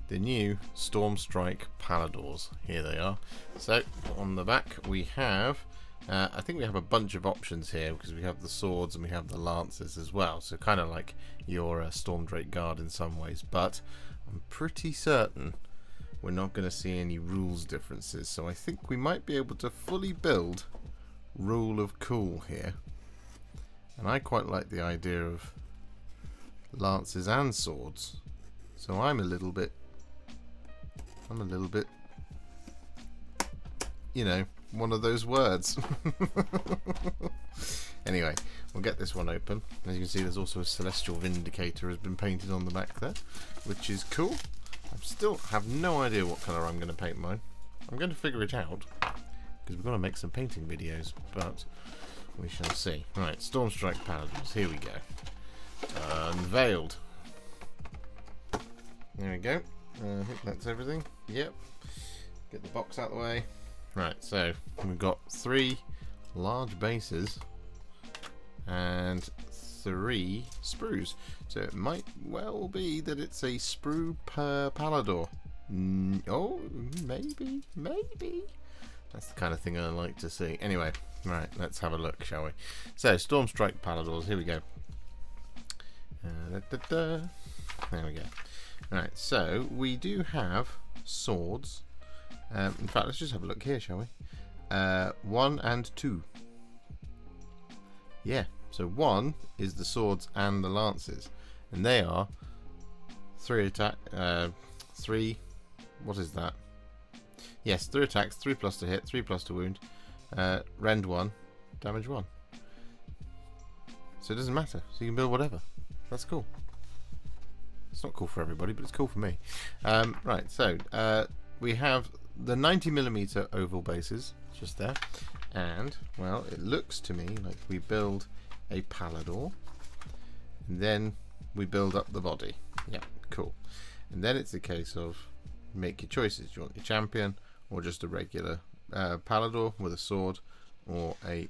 the new Stormstrike Palladors. Here they are. So on the back we have I think we have a bunch of options here, because we have the swords and we have the lances as well, so kind of like your Stormdrake Guard in some ways, but I'm pretty certain we're not going to see any rules differences, so I think we might be able to fully build Rule of Cool here. And I quite like the idea of lances and swords, so I'm a little bit, you know, one of those words. Anyway, we'll get this one open. As you can see, there's also a Celestial Vindicator has been painted on the back there, which is cool. Still have no idea what colour I'm going to paint mine. I'm going to figure it out, because we're going to make some painting videos, but we shall see. Right, Stormstrike Palladors, here we go. Unveiled. There we go. I think that's everything. Yep. Get the box out of the way. Right, so we've got 3 large bases and 3 sprues. So it might well be that it's a sprue per Pallador. Oh, maybe. That's the kind of thing I like to see. Anyway, right, let's have a look, shall we? So, Stormstrike Palladors, here we go. There we go. Right, so we do have swords. In fact, let's just have a look here, shall we? 1 and 2. Yeah, so 1 is the swords and the lances, and they are 3 attack, 3. What is that? Yes, 3 attacks, 3 plus to hit, 3 plus to wound, rend 1, damage 1. So it doesn't matter. So you can build whatever. That's cool. It's not cool for everybody, but it's cool for me. Right, so we have the 90mm oval bases just there, and well, it looks to me like we build a Pallador, and then we build up the body. Yeah, cool. And then it's a case of make your choices. Do you want your champion or just a regular Pallador with a sword or a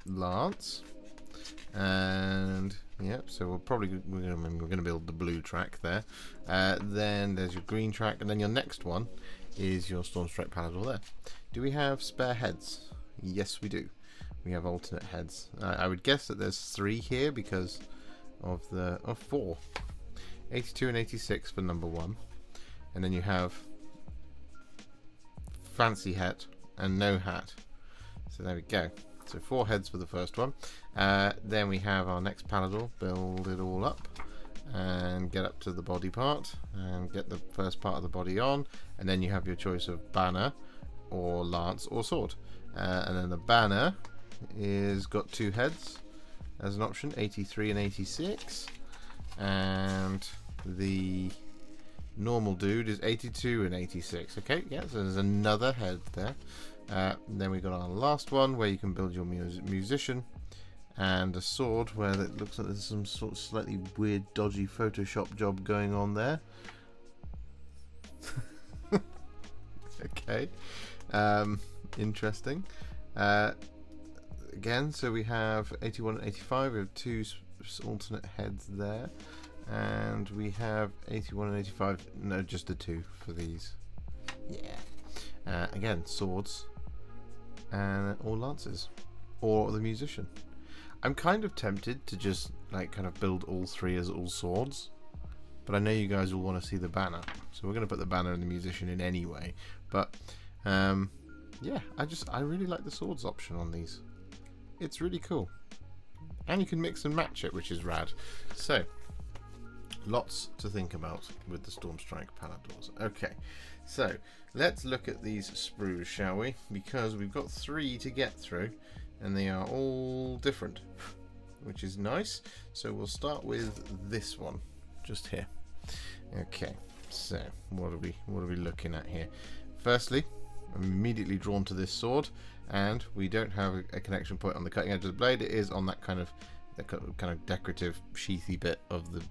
lance? And yep, so we're going to build the blue track there. Then there's your green track, and then your next one is your Stormstrike Pallador there. Do we have spare heads? Yes, we do. We have alternate heads. I would guess that there's 3 here because of the 4. 82 and 86 for number 1, and then you have fancy hat and no hat. So there we go. So 4 heads for the first one. Then we have our next Pallador. Build it all up and get up to the body part and get the first part of the body on, and then you have your choice of banner or lance or sword. And then the banner is got 2 heads as an option, 83 and 86, and the normal dude is 82 and 86. Okay, yeah, so there's another head there. Then we got our last one where you can build your musician, and a sword where it looks like there's some sort of slightly weird dodgy Photoshop job going on there. Okay, interesting. Again, so we have 81 and 85. We have 2 alternate heads there, and we have 81 and 85. No, just the 2 for these. Yeah. Again, swords and or lances or the musician. I'm kind of tempted to just like kind of build all 3 as all swords, but I know you guys will want to see the banner, so we're going to put the banner and the musician in anyway. But yeah, I really like the swords option on these. It's really cool, and you can mix and match it, which is rad. So lots to think about with the Stormstrike Palladors. Okay, so let's look at these sprues, shall we? Because we've got 3 to get through, and they are all different, which is nice. So we'll start with this one just here. Okay, so what are we looking at here? Firstly, I'm immediately drawn to this sword, and we don't have a connection point on the cutting edge of the blade. It is on that kind of decorative sheathy bit of the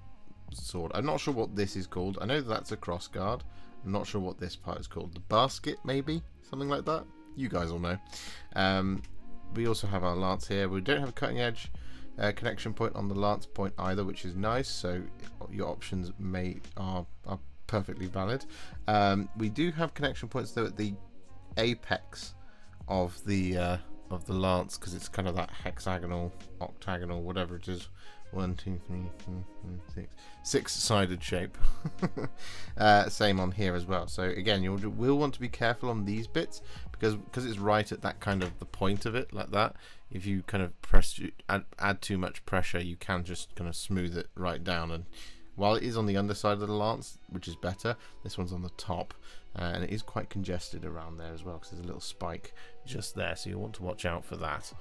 sword. I'm not sure what this is called. I know that's a cross guard. I'm not sure what this part is called. The basket, maybe? Something like that? You guys will know. We also have our lance here. We don't have a cutting edge connection point on the lance point either, which is nice. So your options are perfectly valid. We do have connection points though at the apex of the lance, because it's kind of that hexagonal, octagonal, whatever it is. 1, 2, 3, 4, 5, 6 6-sided shape. Same on here as well. So again, you will want to be careful on these bits because it's right at that kind of the point of it, like that. If you kind of add too much pressure, you can just kind of smooth it right down. And while it is on the underside of the lance, which is better, this one's on the top, and it is quite congested around there as well because there's a little spike just there. So you'll want to watch out for that.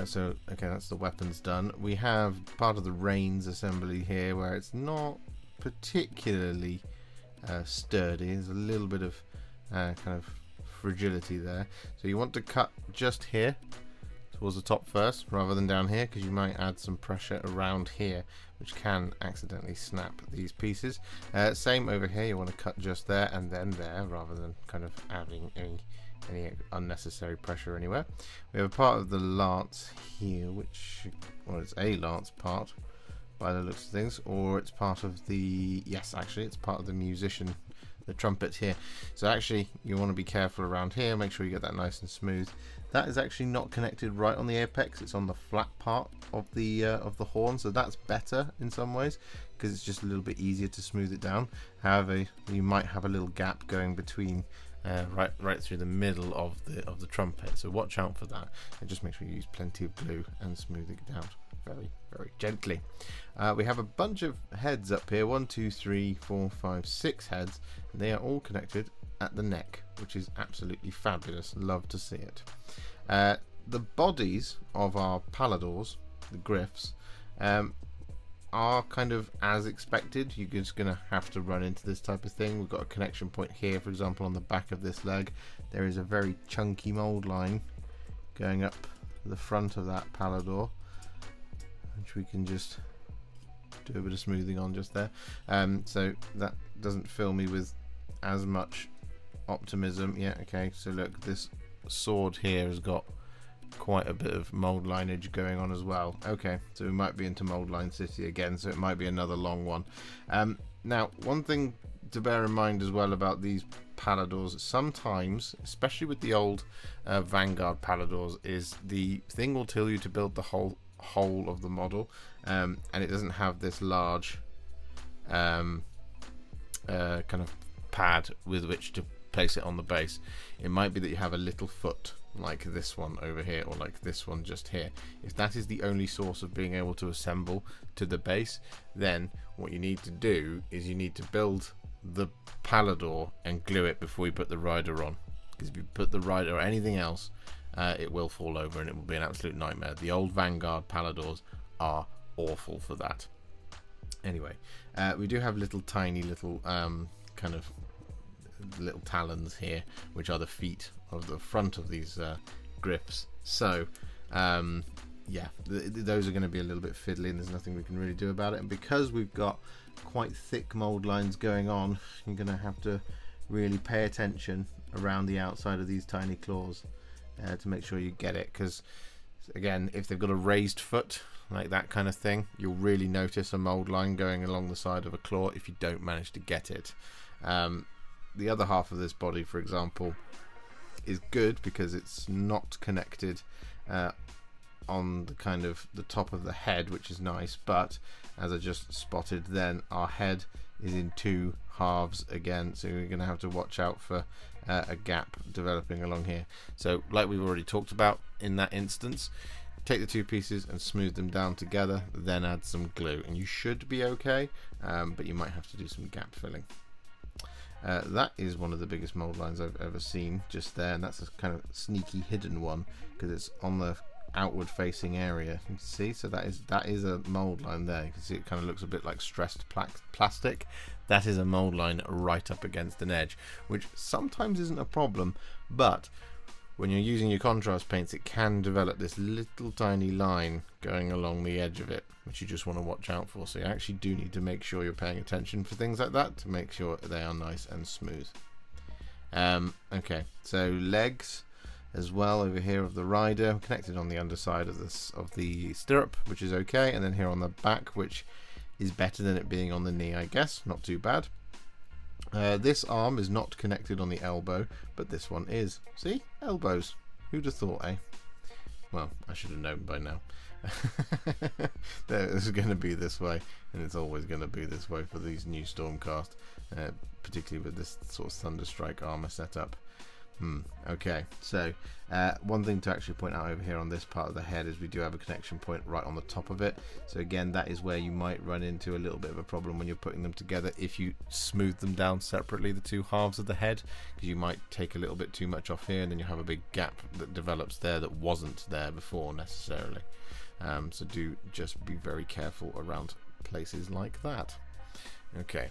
So okay, that's the weapons done. We have part of the reins assembly here where it's not particularly sturdy. There's a little bit of kind of fragility there. So you want to cut just here towards the top first rather than down here, because you might add some pressure around here which can accidentally snap these pieces. Same over here, you want to cut just there and then there rather than kind of adding any unnecessary pressure anywhere. We have a part of the lance here, which, well, it's a lance part by the looks of things, or it's part of the, yes, actually it's part of the musician, the trumpet here. So actually you want to be careful around here, make sure you get that nice and smooth. That is actually not connected right on the apex, it's on the flat part of the horn, so that's better in some ways because it's just a little bit easier to smooth it down. However, you might have a little gap going between right through the middle of the trumpet, so watch out for that, and just make sure you use plenty of glue and smooth it down very gently. We have a bunch of heads up here, 1, 2, 3, 4, 5, 6 heads, and they are all connected at the neck, which is absolutely fabulous. Love to see it. The bodies of our Palladors, the Griffs, are kind of as expected. You're just going to have to run into this type of thing. We've got a connection point here, for example, on the back of this leg. There is a very chunky mold line going up the front of that Pallador, which we can just do a bit of smoothing on just there. So that doesn't fill me with as much optimism. Yeah, okay, so look, this sword here has got quite a bit of mold lineage going on as well. Okay, so we might be into Mold Line City again, so it might be another long one. Now, one thing to bear in mind as well about these Palladors, sometimes, especially with the old Vanguard Palladors, is the thing will tell you to build the whole of the model, and it doesn't have this large kind of pad with which to place it on the base. It might be that you have a little foot like this one over here, or like this one just here. If that is the only source of being able to assemble to the base, then what you need to do is you need to build the Pallador and glue it before you put the rider on, because if you put the rider or anything else, it will fall over and it will be an absolute nightmare. The old Vanguard Palladors are awful for that. Anyway, we do have tiny little kind of little talons here, which are the feet of the front of these griffs. So yeah, those are going to be a little bit fiddly, and there's nothing we can really do about it. And because we've got quite thick mold lines going on, you're going to have to really pay attention around the outside of these tiny claws to make sure you get it, because again, if they've got a raised foot like that kind of thing, you'll really notice a mold line going along the side of a claw if you don't manage to get it. The other half of this body, for example, is good because it's not connected on the kind of the top of the head, which is nice, but as I just spotted then, our head is in two halves again, so we're going to have to watch out for a gap developing along here. So like we've already talked about in that instance, take the two pieces and smooth them down together, then add some glue and you should be okay, but you might have to do some gap filling. That is one of the biggest mold lines I've ever seen just there, and that's a kind of sneaky hidden one because it's on the outward facing area. You can see, so that is a mold line there. You can see it kind of looks a bit like stressed plastic. That is a mold line right up against an edge, which sometimes isn't a problem, but when you're using your contrast paints, it can develop this little tiny line going along the edge of it, which you just want to watch out for. So you actually do need to make sure you're paying attention for things like that to make sure they are nice and smooth. Okay, so legs as well over here of the rider, connected on the underside of the stirrup, which is okay, and then here on the back, which is better than it being on the knee, I guess. Not too bad. This arm is not connected on the elbow, but this one is. See? Elbows. Who'd have thought, eh? Well, I should have known by now. It's going to be this way, and it's always going to be this way for these new Stormcast, particularly with this sort of Thunderstrike armor setup. Okay, so one thing to actually point out over here on this part of the head is we do have a connection point right on the top of it. So again, that is where you might run into a little bit of a problem when you're putting them together if you smooth them down separately, the two halves of the head, because you might take a little bit too much off here and then you have a big gap that develops there that wasn't there before necessarily. So do just be very careful around places like that. Okay,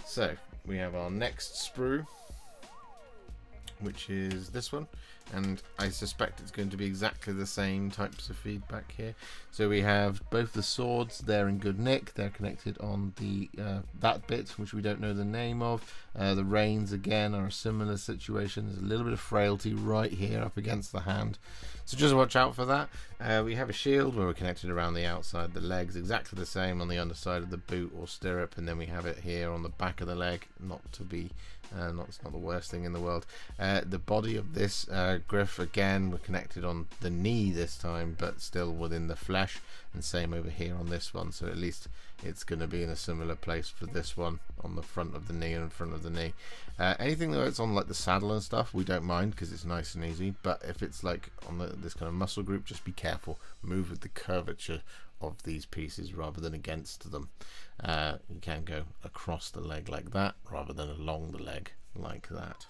so we have our next sprue, which is this one, and I suspect it's going to be exactly the same types of feedback here. So we have both the swords, they're in good nick, they're connected on the that bit, which we don't know the name of. The reins again are a similar situation. There's a little bit of frailty right here up against the hand, so just watch out for that. We have a shield where we're connected around the outside, the legs exactly the same on the underside of the boot or stirrup, and then we have it here on the back of the leg, not to be it's not the worst thing in the world. The body of this griff, again, we're connected on the knee this time, but still within the flesh, and same over here on this one, so at least it's going to be in a similar place for this one on the front of the knee and in front of the knee. Anything that's on like the saddle and stuff, we don't mind because it's nice and easy, but if it's like on this kind of muscle group, just be careful, move with the curvature of these pieces rather than against them. You can go across the leg like that rather than along the leg like that.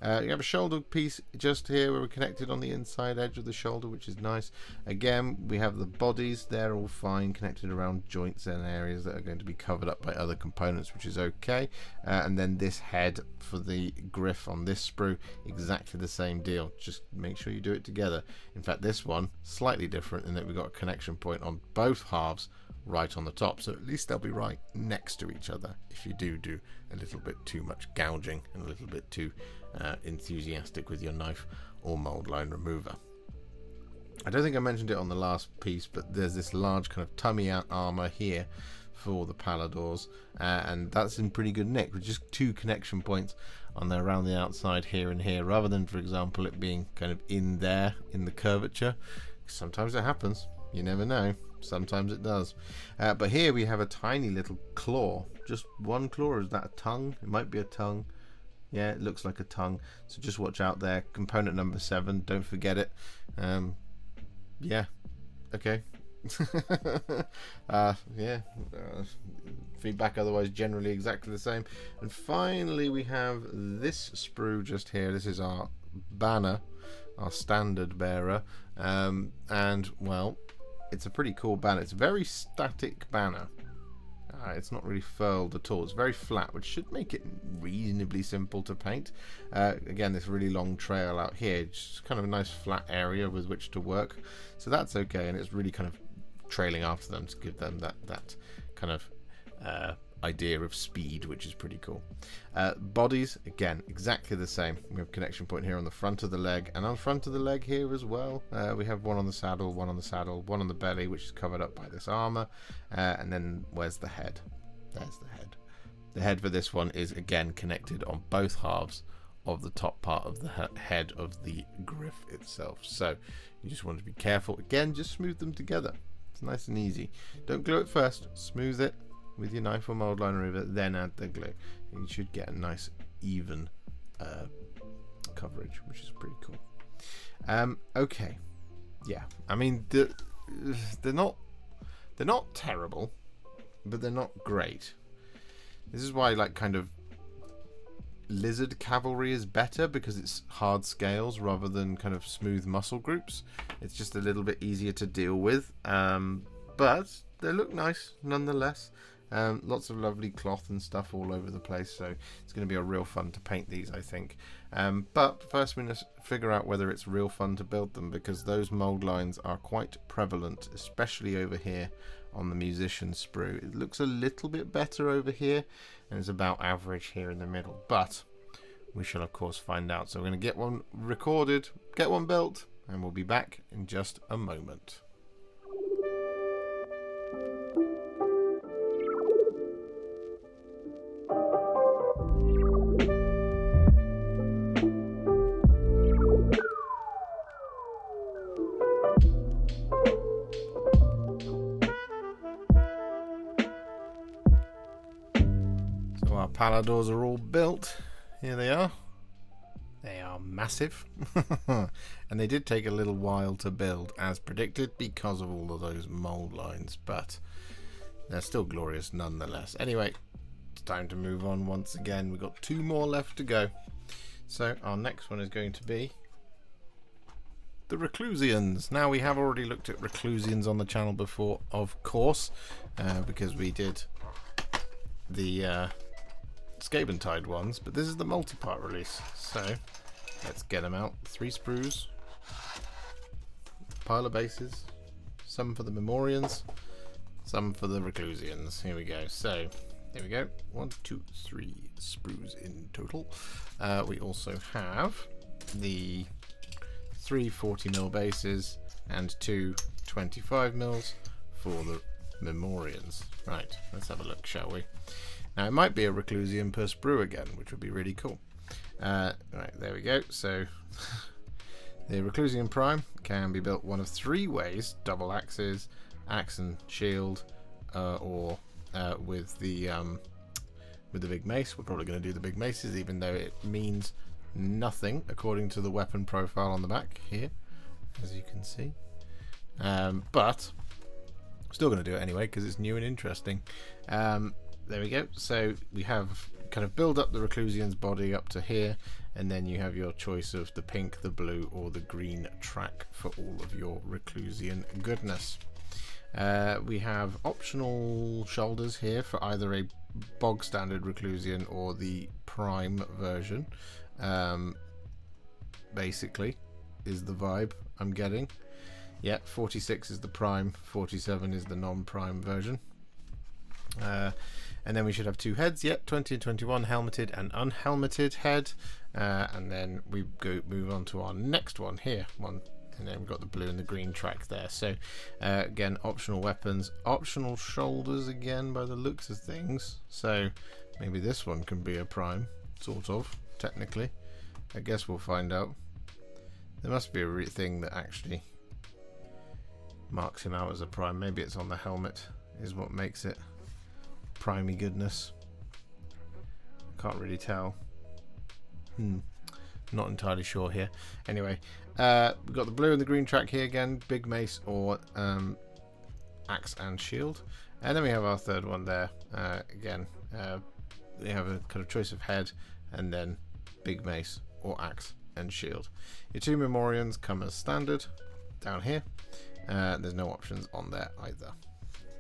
You have a shoulder piece just here where we're connected on the inside edge of the shoulder, which is nice. Again, we have the bodies, they're all fine, connected around joints and areas that are going to be covered up by other components, which is okay. And then this head for the griff on this sprue, exactly the same deal, just make sure you do it together. In fact, this one slightly different in that we've got a connection point on both halves right on the top, so at least they'll be right next to each other if you do a little bit too much gouging and a little bit too enthusiastic with your knife or mold line remover. I don't think I mentioned it on the last piece, but there's this large kind of tummy out armor here for the Palladors, and that's in pretty good nick with just two connection points on there around the outside here and here, rather than, for example, it being kind of in there in the curvature. Sometimes it happens, you never know, sometimes it does. But here we have a tiny little claw, just one claw. Is that a tongue? It might be a tongue. Yeah, it looks like a tongue, so just watch out there. Component number 7, don't forget it. Yeah, okay. Feedback otherwise generally exactly the same. And finally we have this sprue just here. This is our banner, our standard bearer, and well, it's a pretty cool banner. It's a very static banner. It's not really furled at all. It's very flat, which should make it reasonably simple to paint. Again, this really long trail out here, just kind of a nice flat area with which to work, so that's okay. And it's really kind of trailing after them to give them that kind of idea of speed, which is pretty cool. Bodies, again, exactly the same. We have a connection point here on the front of the leg, and on the front of the leg here as well. We have one on the saddle, one on the saddle, one on the belly, which is covered up by this armor, and then where's the head? There's the head. The head for this one is again connected on both halves of the top part of the head of the griff itself, so you just want to be careful. Again, just smooth them together. It's nice and easy. Don't glue it first, smooth it with your knife or mold line remover, then add the glue. You should get a nice even coverage, which is pretty cool. Okay, yeah, I mean they're not terrible, but they're not great. This is why like kind of lizard cavalry is better, because it's hard scales rather than kind of smooth muscle groups. It's just a little bit easier to deal with, but they look nice nonetheless. Lots of lovely cloth and stuff all over the place, so it's going to be a real fun to paint these, I think. But first we must figure out whether it's real fun to build them, because those mold lines are quite prevalent, especially over here on the musician sprue. It looks a little bit better over here, and it's about average here in the middle, but we shall of course find out. So we're going to get one recorded, get one built, and we'll be back in just a moment. Palladors are all built. Here they are. They are massive. And they did take a little while to build, as predicted, because of all of those mold lines, but they're still glorious nonetheless. Anyway, it's time to move on once again. We've got 2 more left to go. So our next one is going to be the Reclusians. Now, we have already looked at Reclusians on the channel before, of course, because we did the Scabentide ones, but this is the multi-part release. So let's get them out. 3 sprues, pile of bases, some for the Memorians, some for the Reclusians. Here we go. So there we go. 1, 2, 3 sprues in total. We also have the 3 40mm bases and 2 25mm for the Memorians. Right, let's have a look, shall we? Now it might be a Reclusian per sprue again, which would be really cool. Right, there we go. So the Reclusian Prime can be built one of 3 ways: double axes, axe and shield, or with the big mace. We're probably going to do the big maces, even though it means nothing according to the weapon profile on the back here, as you can see. But still going to do it anyway because it's new and interesting. There we go. So we have kind of build up the Reclusian's body up to here, and then you have your choice of the pink, the blue, or the green track for all of your Reclusian goodness. We have optional shoulders here for either a bog standard Reclusian or the prime version. Basically is the vibe I'm getting. Yeah, 46 is the prime, 47 is the non-prime version. And then we should have 2 heads. Yep, 20 and 21, helmeted and unhelmeted head. And then we move on to our next one here. And then we've got the blue and the green track there. So again, optional weapons, optional shoulders again by the looks of things. So maybe this one can be a prime, sort of, technically. I guess we'll find out. There must be a thing that actually marks him out as a prime. Maybe it's on the helmet is what makes it primey goodness. Can't really tell. Not entirely sure here. Anyway, we've got the blue and the green track here again, big mace or axe and shield. And then we have our third one there. Again, we have a kind of choice of head and then big mace or axe and shield. Your 2 Memorians come as standard down here. There's no options on there either.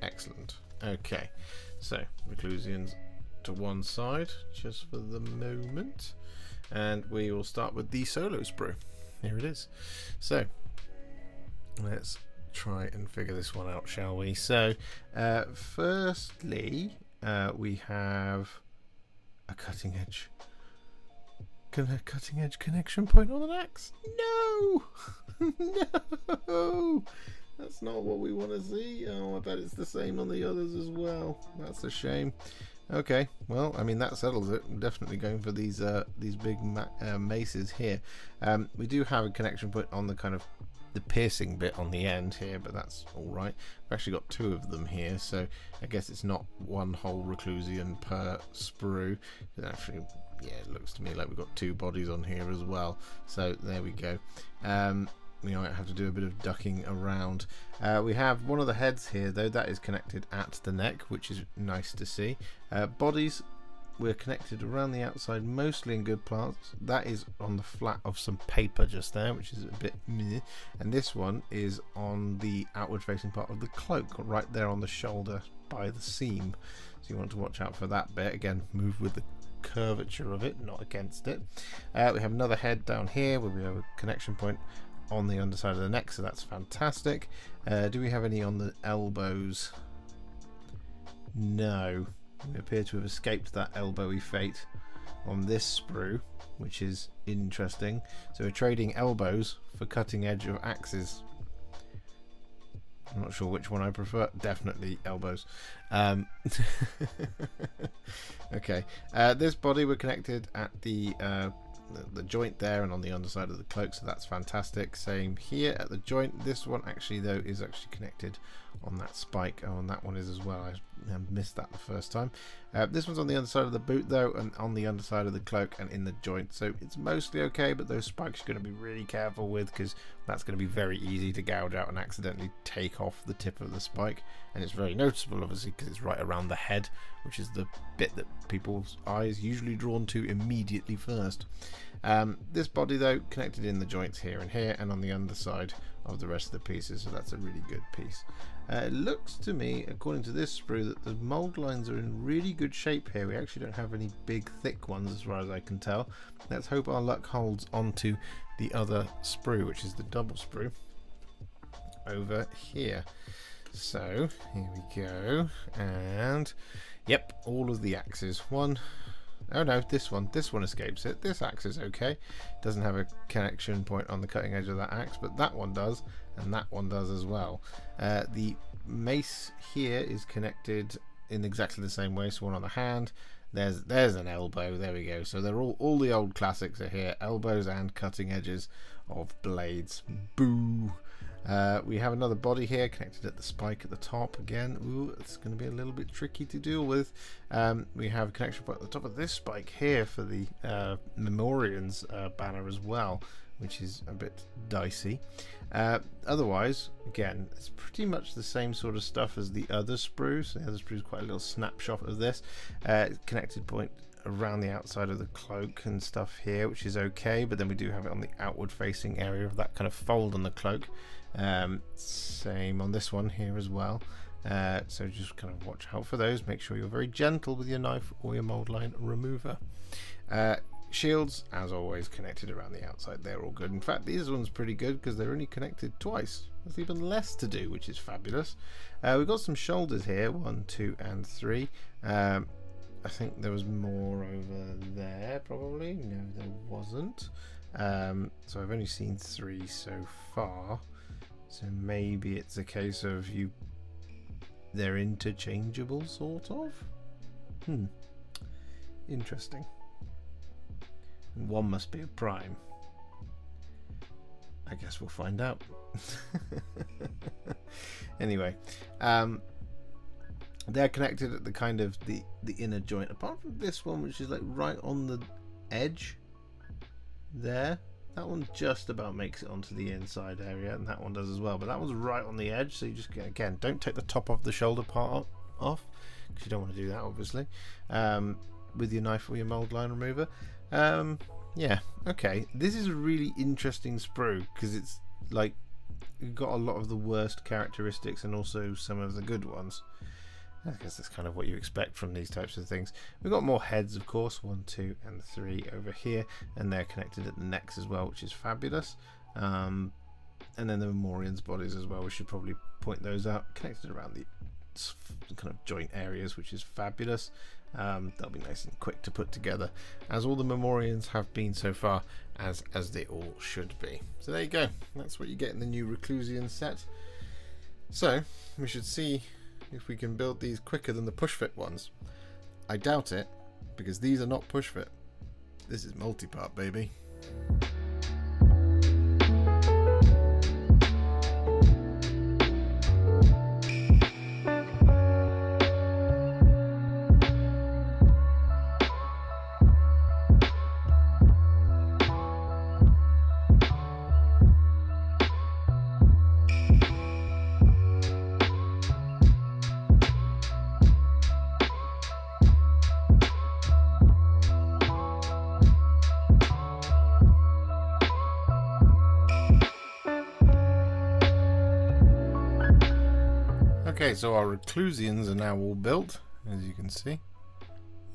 Excellent. Okay, so Reclusians to one side just for the moment, and we will start with the solo sprue. Here it is. So let's try and figure this one out, shall we? So firstly, we have a cutting edge connection point on an axe. No! No! That's not what we want to see. Oh, I bet it's the same on the others as well. That's a shame. Okay, well, I mean, that settles it. I'm definitely going for these big maces here. We do have a connection point on the kind of the piercing bit on the end here, but that's all right. We've actually got 2 of them here, so I guess it's not one whole Reclusian per sprue. Actually, yeah, it looks to me like we've got 2 bodies on here as well. So there we go. We might have to do a bit of ducking around. We have one of the heads here, though, that is connected at the neck, which is nice to see. Bodies, we're connected around the outside, mostly in good parts. That is on the flat of some paper just there, which is a bit meh. And this one is on the outward facing part of the cloak, right there on the shoulder by the seam. So you want to watch out for that bit. Again, move with the curvature of it, not against it. We have another head down here where we have a connection point on the underside of the neck, so that's fantastic. Do we have any on the elbows? No. We appear to have escaped that elbowy fate on this sprue, which is interesting. So we're trading elbows for cutting edge of axes. I'm not sure which one I prefer. Definitely elbows. Okay. This body we're connected at the joint there and on the underside of the cloak, so that's fantastic. Same here at the joint. This one actually, though, is actually connected on that spike. Oh, and that one is as well. I missed that the first time. This one's on the underside of the boot, though, and on the underside of the cloak and in the joint, so it's mostly okay, but those spikes you're going to be really careful with, because that's going to be very easy to gouge out and accidentally take off the tip of the spike. And it's very noticeable, obviously, because it's right around the head, which is the bit that people's eyes usually drawn to immediately first. This body, though, connected in the joints here and here, and on the underside of the rest of the pieces, so that's a really good piece. It looks to me, according to this sprue, that the mould lines are in really good shape here. We actually don't have any big thick ones as far as I can tell. Let's hope our luck holds onto the other sprue, which is the double sprue over here. So here we go, and yep, all of the axes. One, oh no, this one escapes it. This axe is okay, doesn't have a connection point on the cutting edge of that axe, but that one does, and that one does as well. The mace here is connected in exactly the same way, so one on the hand. There's an elbow, there we go. So they're all the old classics are here, elbows and cutting edges of blades. Boo! We have another body here connected at the spike at the top again. Ooh, it's going to be a little bit tricky to deal with. We have a connection point at the top of this spike here for the Memorians banner as well, which is a bit dicey. Otherwise, again, it's pretty much the same sort of stuff as the other sprues. The other sprue is quite a little snapshot of this. Connected point around the outside of the cloak and stuff here, which is okay, but then we do have it on the outward facing area of that kind of fold on the cloak. Same on this one here as well. So just kind of watch out for those. Make sure you're very gentle with your knife or your mold line remover. Shields, as always, connected around the outside. They're all good. In fact, these ones pretty good because they're only connected twice. There's even less to do, which is fabulous. We've got some shoulders here, 1, 2, and 3. I think there was more over there, probably. No, there wasn't. So I've only seen 3 so far. So maybe it's a case of they're interchangeable, sort of. Interesting. One must be a prime. I guess we'll find out. Anyway, they're connected at the kind of the inner joint, apart from this one, which is like right on the edge there. That one just about makes it onto the inside area, and that one does as well, but that one's right on the edge, so you just, again, don't take the top of the shoulder part off, because you don't want to do that, obviously, with your knife or your mold line remover. Yeah, okay, this is a really interesting sprue, because it's like you've got a lot of the worst characteristics and also some of the good ones. I guess that's kind of what you expect from these types of things. We've got more heads, of course, 1, 2, and 3 over here, and they're connected at the necks as well, which is fabulous. And then the Memorians bodies as well. We should probably point those out, connected around the kind of joint areas, which is fabulous. They'll be nice and quick to put together, as all the Memorians have been so far, as they all should be. So there you go. That's what you get in the new Reclusian set. So we should see if we can build these quicker than the push fit ones. I doubt it, because these are not push fit. This is multipart, baby. Okay, so our Reclusians are now all built, as you can see.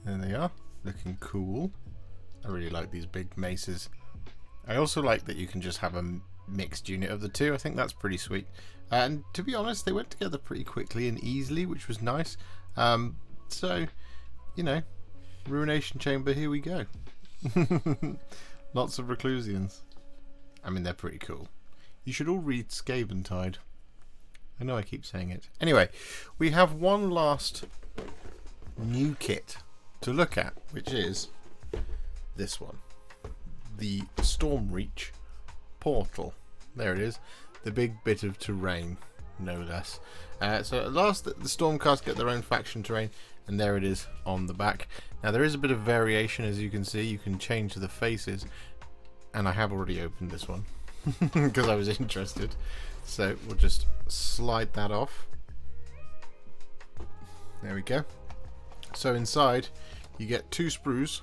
There they are, looking cool. I really like these big maces. I also like that you can just have a mixed unit of the two. I think that's pretty sweet. And to be honest, they went together pretty quickly and easily, which was nice. So, you know, Ruination Chamber, here we go. Lots of Reclusians. I mean, they're pretty cool. You should all read Scaventide. I know I keep saying it. Anyway, we have one last new kit to look at, which is this one. The Stormreach Portal. There it is. The big bit of terrain, no less. So at last the Stormcast get their own faction terrain, and there it is on the back. Now there is a bit of variation, as you can see. You can change the faces, and I have already opened this one because I was interested. So we'll just slide that off. There we go. So inside you get 2 sprues.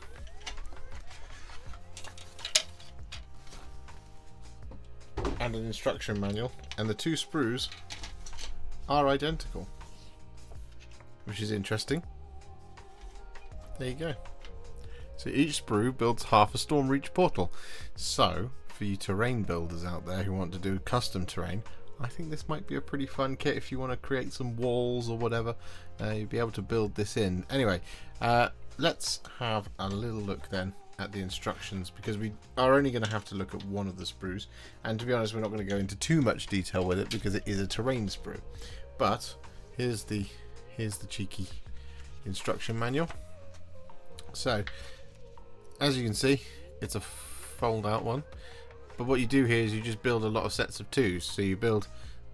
and an instruction manual, and the two sprues are identical, which is interesting. There you go. So each sprue builds half a Stormreach Portal. So, for you terrain builders out there who want to do custom terrain, I think this might be a pretty fun kit if you want to create some walls or whatever. You'll be able to build this in. Anyway, let's have a little look then at the instructions, because we are only going to have to look at one of the sprues, and to be honest, we're not going to go into too much detail with it because it is a terrain sprue. But here's the cheeky instruction manual. So as you can see, it's a fold out one, but what you do here is you just build a lot of sets of twos. So you build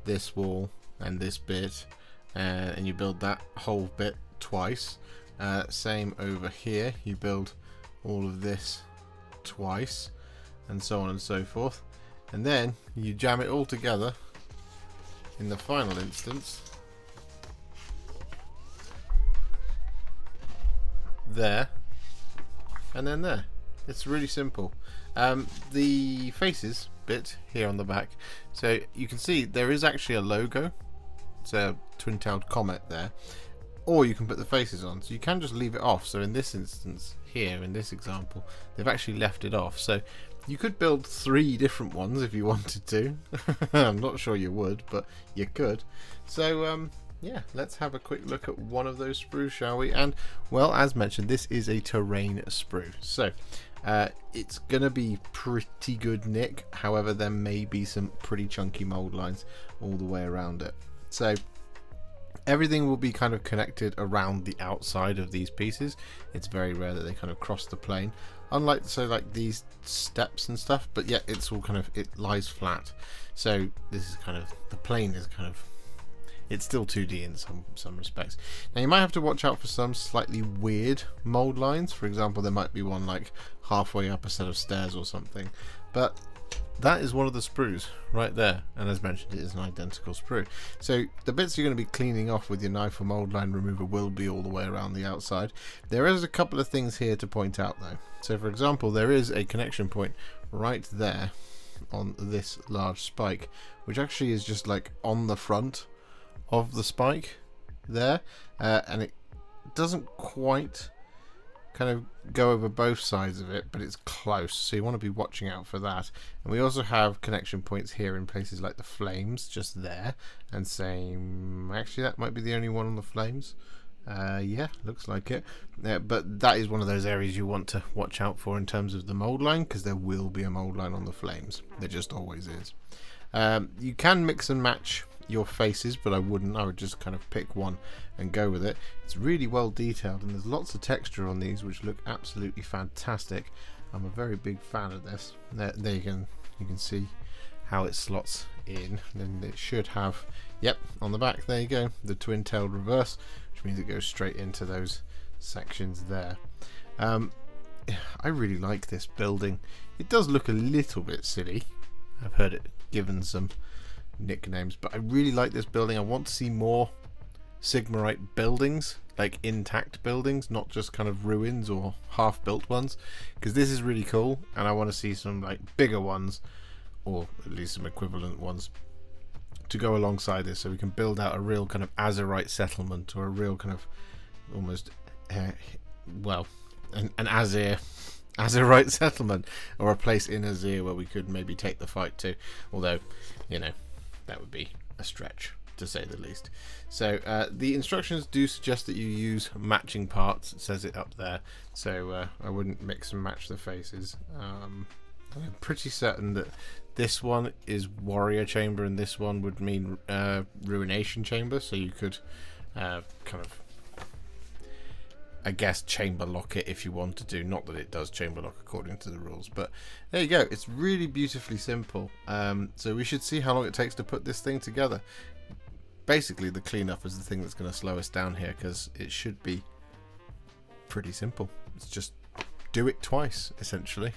this wall and this bit, and you build that whole bit twice. Same over here, you build all of this twice, and so on and so forth, and then you jam it all together in the final instance there, and then there. It's really simple. The faces bit here on the back, so you can see there is actually a logo. It's a twin-tailed comet there, or you can put the faces on, so you can just leave it off. So in this instance here, in this example, they've actually left it off, so you could build 3 different ones if you wanted to. I'm not sure you would, but you could. So yeah, let's have a quick look at one of those sprues, shall we? And well, as mentioned, this is a terrain sprue, so it's gonna be pretty good nick. However, there may be some pretty chunky mold lines all the way around it, so everything will be kind of connected around the outside of these pieces. It's very rare that they kind of cross the plane, unlike like these steps and stuff, but yet it's all kind of, it lies flat. So this is kind of, the plane is kind of, it's still 2D in some respects. Now you might have to watch out for some slightly weird mold lines. For example, there might be one like halfway up a set of stairs or something, but that is one of the sprues right there, and as mentioned, it is an identical sprue. So the bits you're going to be cleaning off with your knife or mold line remover will be all the way around the outside. There is a couple of things here to point out though. So for example, there is a connection point right there on this large spike, which actually is just like on the front of the spike there, and it doesn't quite kind of go over both sides of it, but it's close, so you want to be watching out for that. And we also have connection points here in places like the flames, just there, and same, actually that might be the only one on the flames. Yeah, looks like it. But that is one of those areas you want to watch out for in terms of the mold line, because there will be a mold line on the flames. There just always is. You can mix and match your faces, but I wouldn't. I would just kind of pick one and go with it. It's really well detailed, and there's lots of texture on these which look absolutely fantastic. I'm a very big fan of this. There you can see how it slots in, and it should have, yep, on the back, there you go, the twin-tailed reverse, which means it goes straight into those sections there. I really like this building. It does look a little bit silly. I've heard it given some nicknames, but I really like this building. I want to see more Sigmarite buildings, like intact buildings, not just kind of ruins or half-built ones, because this is really cool, and I want to see some like bigger ones, or at least some equivalent ones, to go alongside this, so we can build out a real kind of Azerite settlement, or a real kind of almost well, an Azerite settlement, or a place in Azir where we could maybe take the fight to, although, you know, that would be a stretch to say the least. So the instructions do suggest that you use matching parts. It says it up there, so I wouldn't mix and match the faces. I'm pretty certain that this one is warrior chamber and this one would mean ruination chamber, so you could kind of, I guess, chamber lock it if you wanted to. Not that it does chamber lock according to the rules, but there you go. It's really beautifully simple. So we should see how long it takes to put this thing together. Basically, the cleanup is the thing that's going to slow us down here, because it should be pretty simple. It's just do it twice, essentially.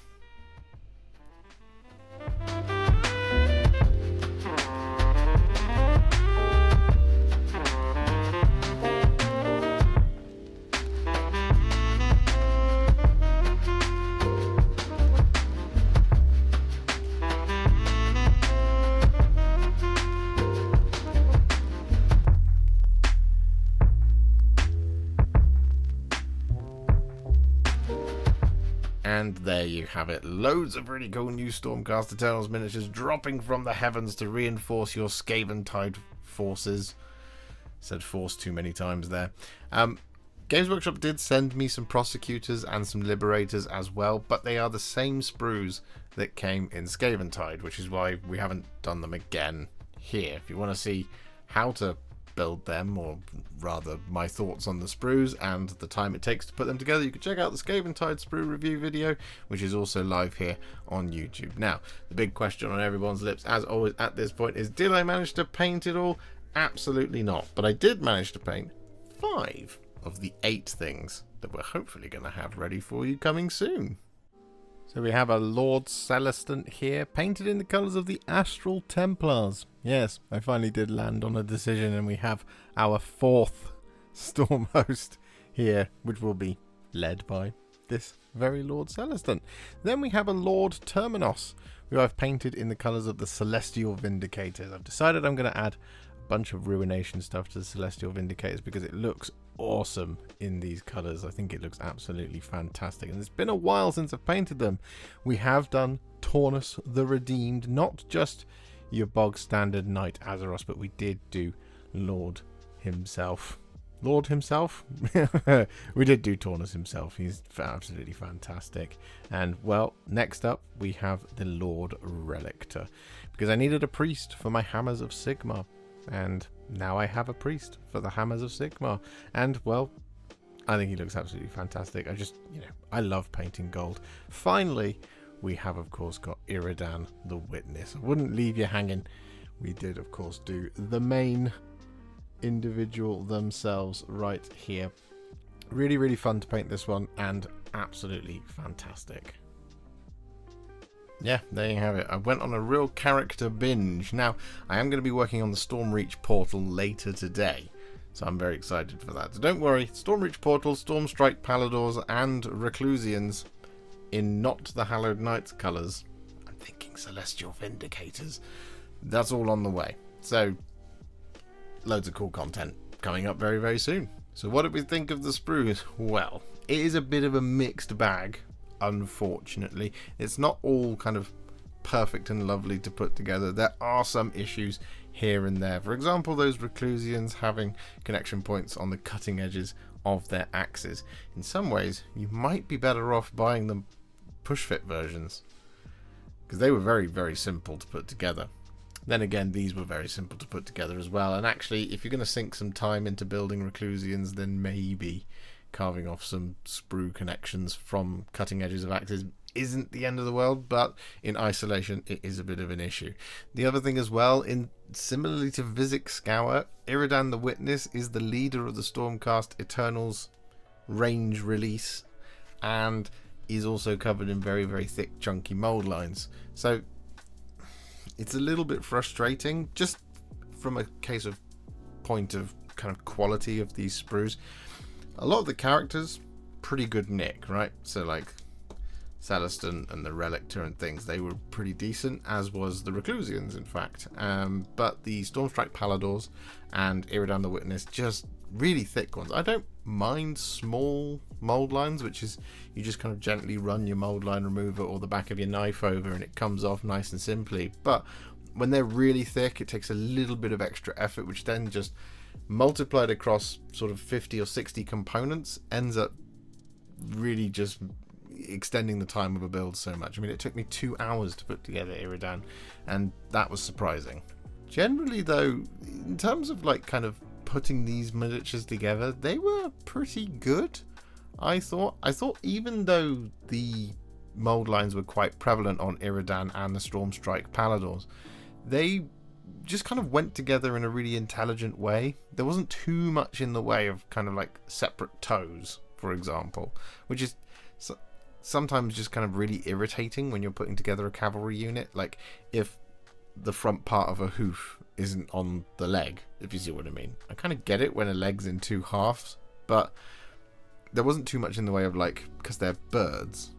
And there you have it. Loads of really cool new Stormcast Eternals miniatures dropping from the heavens to reinforce your Skaventide forces. Said force too many times there. Games Workshop did send me some Prosecutors and some Liberators as well, but they are the same sprues that came in Skaventide, which is why we haven't done them again here. If you want to see how to build them, or rather my thoughts on the sprues and the time it takes to put them together, you can check out the Skaventide sprue review video, which is also live here on YouTube. Now, the big question on everyone's lips, as always at this point, is did I manage to paint it all? Absolutely not, but I did manage to paint 5 of the 8 things that we're hopefully going to have ready for you coming soon. So we have a Lord-celestant here, painted in the colours of the Astral Templars. Yes, I finally did land on a decision, and we have our 4th Storm host here, which will be led by this very Lord-celestant. Then we have a Lord Terminos, who I've painted in the colours of the Celestial Vindicators. I've decided I'm going to add a bunch of Ruination stuff to the Celestial Vindicators because it looks awesome in these colours. I think it looks absolutely fantastic, and it's been a while since I've painted them. We have done Tornus the Redeemed, not just your bog standard Knight Azeroth, but we did do Lord himself. We did do Tornus himself. He's absolutely fantastic. And well, next up we have the Lord-relictor, because I needed a priest for my Hammers of Sigmar, and now I have a priest for the Hammers of Sigmar. And well, I think he looks absolutely fantastic. I love painting gold. Finally, we have of course got Iridan the Witness. I wouldn't leave you hanging. We did of course do the main individual themselves right here. Really, really fun to paint this one, and absolutely fantastic. Yeah, there you have it. I went on a real character binge. Now, I am going to be working on the Stormreach Portal later today, so I'm very excited for that. So don't worry, Stormreach Portal, Stormstrike Palladors, and Reclusians in not the Hallowed Knights colours. I'm thinking Celestial Vindicators. That's all on the way. So, loads of cool content coming up very, very soon. So what did we think of the sprues? Well, it is a bit of a mixed bag. Unfortunately, it's not all kind of perfect and lovely to put together. There are some issues here and there. For example, those Reclusians having connection points on the cutting edges of their axes. In some ways, you might be better off buying them push fit versions, because they were very, very simple to put together. Then again, these were very simple to put together as well. And actually, if you're going to sink some time into building Reclusians, then maybe carving off some sprue connections from cutting edges of axes isn't the end of the world, but in isolation it is a bit of an issue. The other thing as well, similarly to Vizek Scour, Iridan the Witness is the leader of the Stormcast Eternals range release, and is also covered in very, very thick chunky mold lines. So it's a little bit frustrating, just from a case of point of kind of quality of these sprues. A lot of the characters, pretty good nick, right? So like Celestant and the Relictor and things, they were pretty decent, as was the Reclusians, in fact. But the Stormstrike Palladors and Iridan the Witness, just really thick ones. I don't mind small mold lines, which is you just kind of gently run your mold line remover or the back of your knife over and it comes off nice and simply. But when they're really thick, it takes a little bit of extra effort, which then just multiplied across sort of 50 or 60 components ends up really just extending the time of a build so much. I mean, it took me 2 hours to put together Iridan, and that was surprising. Generally though, in terms of like kind of putting these miniatures together, they were pretty good. I thought even though the mold lines were quite prevalent on Iridan and the Stormstrike Palladors, they just kind of went together in a really intelligent way. There wasn't too much in the way of kind of like separate toes, for example, which is sometimes just kind of really irritating when you're putting together a cavalry unit. Like if the front part of a hoof isn't on the leg, if you see what I mean. I kind of get it when a leg's in 2 halves, but there wasn't too much in the way of like, because they're birds,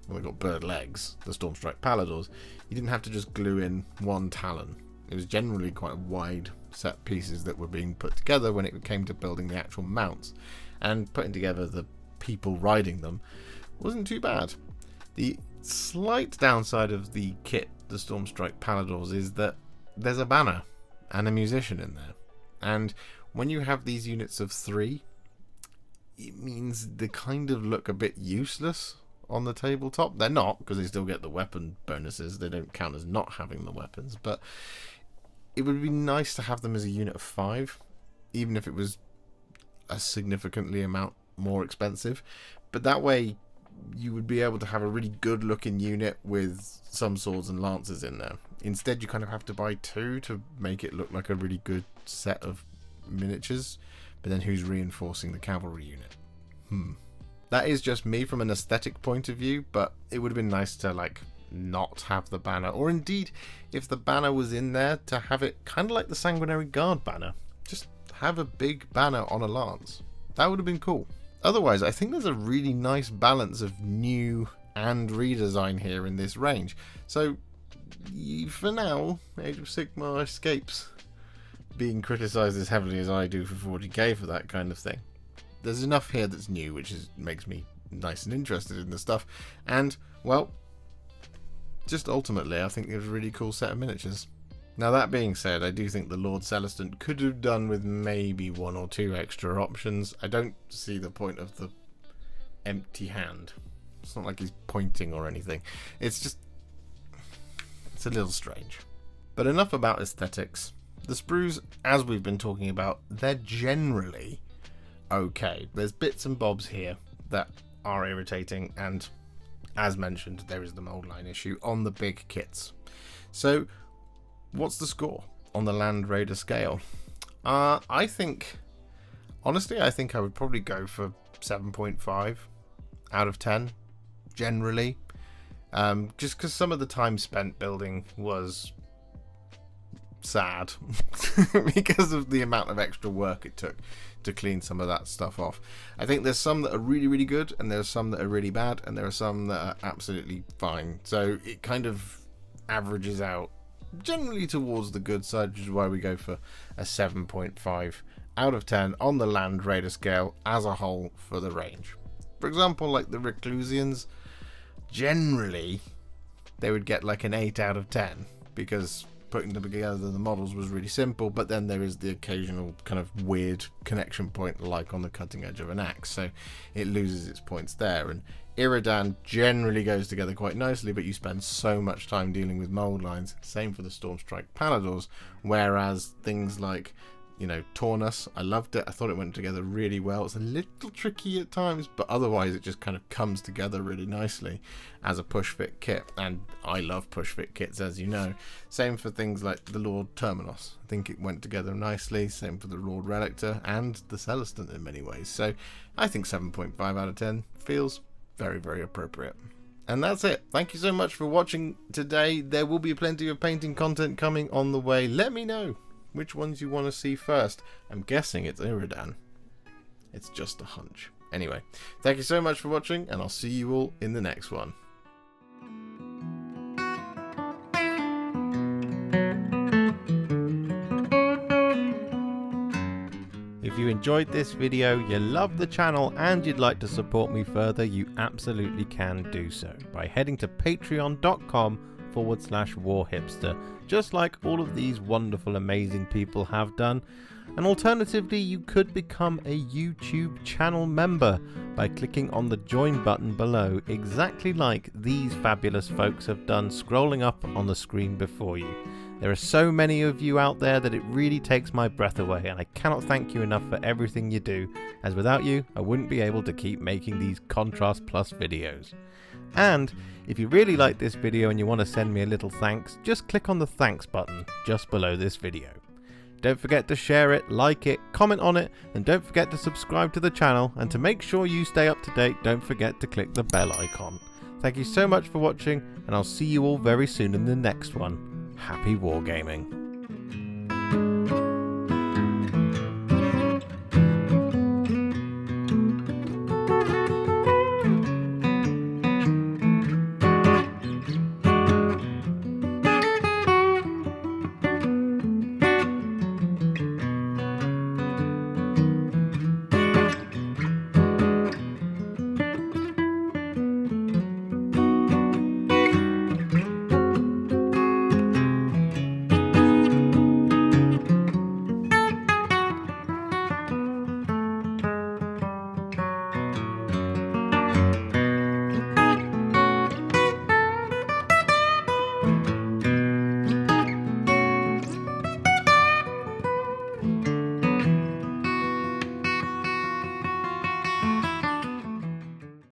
well, they've got bird legs, the Stormstrike Palladors, you didn't have to just glue in one talon. It was generally quite wide set pieces that were being put together when it came to building the actual mounts, and putting together the people riding them wasn't too bad. The slight downside of the kit, the Stormstrike Palladors, is that there's a banner and a musician in there. And when you have these units of 3, it means they kind of look a bit useless on the tabletop. They're not, because they still get the weapon bonuses. They don't count as not having the weapons. But it would be nice to have them as a unit of 5, even if it was a significantly amount more expensive. But that way you would be able to have a really good looking unit with some swords and lances in there. Instead, you kind of have to buy 2 to make it look like a really good set of miniatures. But then who's reinforcing the cavalry unit? That is just me from an aesthetic point of view, but it would have been nice to like not have the banner, or indeed if the banner was in there, to have it kind of like the Sanguinary Guard banner. Just have a big banner on a lance. That would have been cool. Otherwise, I think there's a really nice balance of new and redesign here in this range. So for now, Age of Sigmar escapes being criticised as heavily as I do for 40k for that kind of thing. There's enough here that's new, which makes me nice and interested in the stuff. And, well, just ultimately, I think it was a really cool set of miniatures. Now, that being said, I do think the Lord-celestant could have done with maybe 1 or 2 extra options. I don't see the point of the empty hand. It's not like he's pointing or anything. It's a little strange. But enough about aesthetics. The sprues, as we've been talking about, they're generally okay. There's bits and bobs here that are irritating, and as mentioned, there is the mold line issue on the big kits. So, what's the score on the Land Raider scale? I think, honestly, I think I would probably go for 7.5 out of 10, generally. Just because some of the time spent building was sad because of the amount of extra work it took to clean some of that stuff off. I think there's some that are really, really good, and there's some that are really bad, and there are some that are absolutely fine. So it kind of averages out generally towards the good side, which is why we go for a 7.5 out of 10 on the Land Raider scale as a whole for the range. For example, like the Reclusians, generally they would get like an 8 out of 10 because putting them together the models was really simple, but then there is the occasional kind of weird connection point like on the cutting edge of an axe, so it loses its points there. And Iridan generally goes together quite nicely, but you spend so much time dealing with mold lines. Same for the Stormstrike Palladors, whereas things like, you know, Tornus, I loved it. I thought it went together really well. It's a little tricky at times, but otherwise it just kind of comes together really nicely as a push-fit kit. And I love push-fit kits, as you know. Same for things like the Lord Terminos. I think it went together nicely. Same for the Lord-relictor and the Celestant in many ways. So I think 7.5 out of 10 feels very, very appropriate. And that's it. Thank you so much for watching today. There will be plenty of painting content coming on the way. Let me know which ones you want to see first. I'm guessing it's Iridan. It's just a hunch. Anyway, thank you so much for watching, and I'll see you all in the next one. If you enjoyed this video, you love the channel, and you'd like to support me further, you absolutely can do so by heading to patreon.com/Warhipster, just like all of these wonderful, amazing people have done. And alternatively, you could become a YouTube channel member by clicking on the join button below, exactly like these fabulous folks have done, scrolling up on the screen before you. There are so many of you out there that it really takes my breath away, and I cannot thank you enough for everything you do, as without you, I wouldn't be able to keep making these Contrast Plus videos. And if you really like this video and you want to send me a little thanks, just click on the thanks button just below this video. Don't forget to share it, like it, comment on it, and don't forget to subscribe to the channel. And to make sure you stay up to date, don't forget to click the bell icon. Thank you so much for watching, and I'll see you all very soon in the next one. Happy wargaming.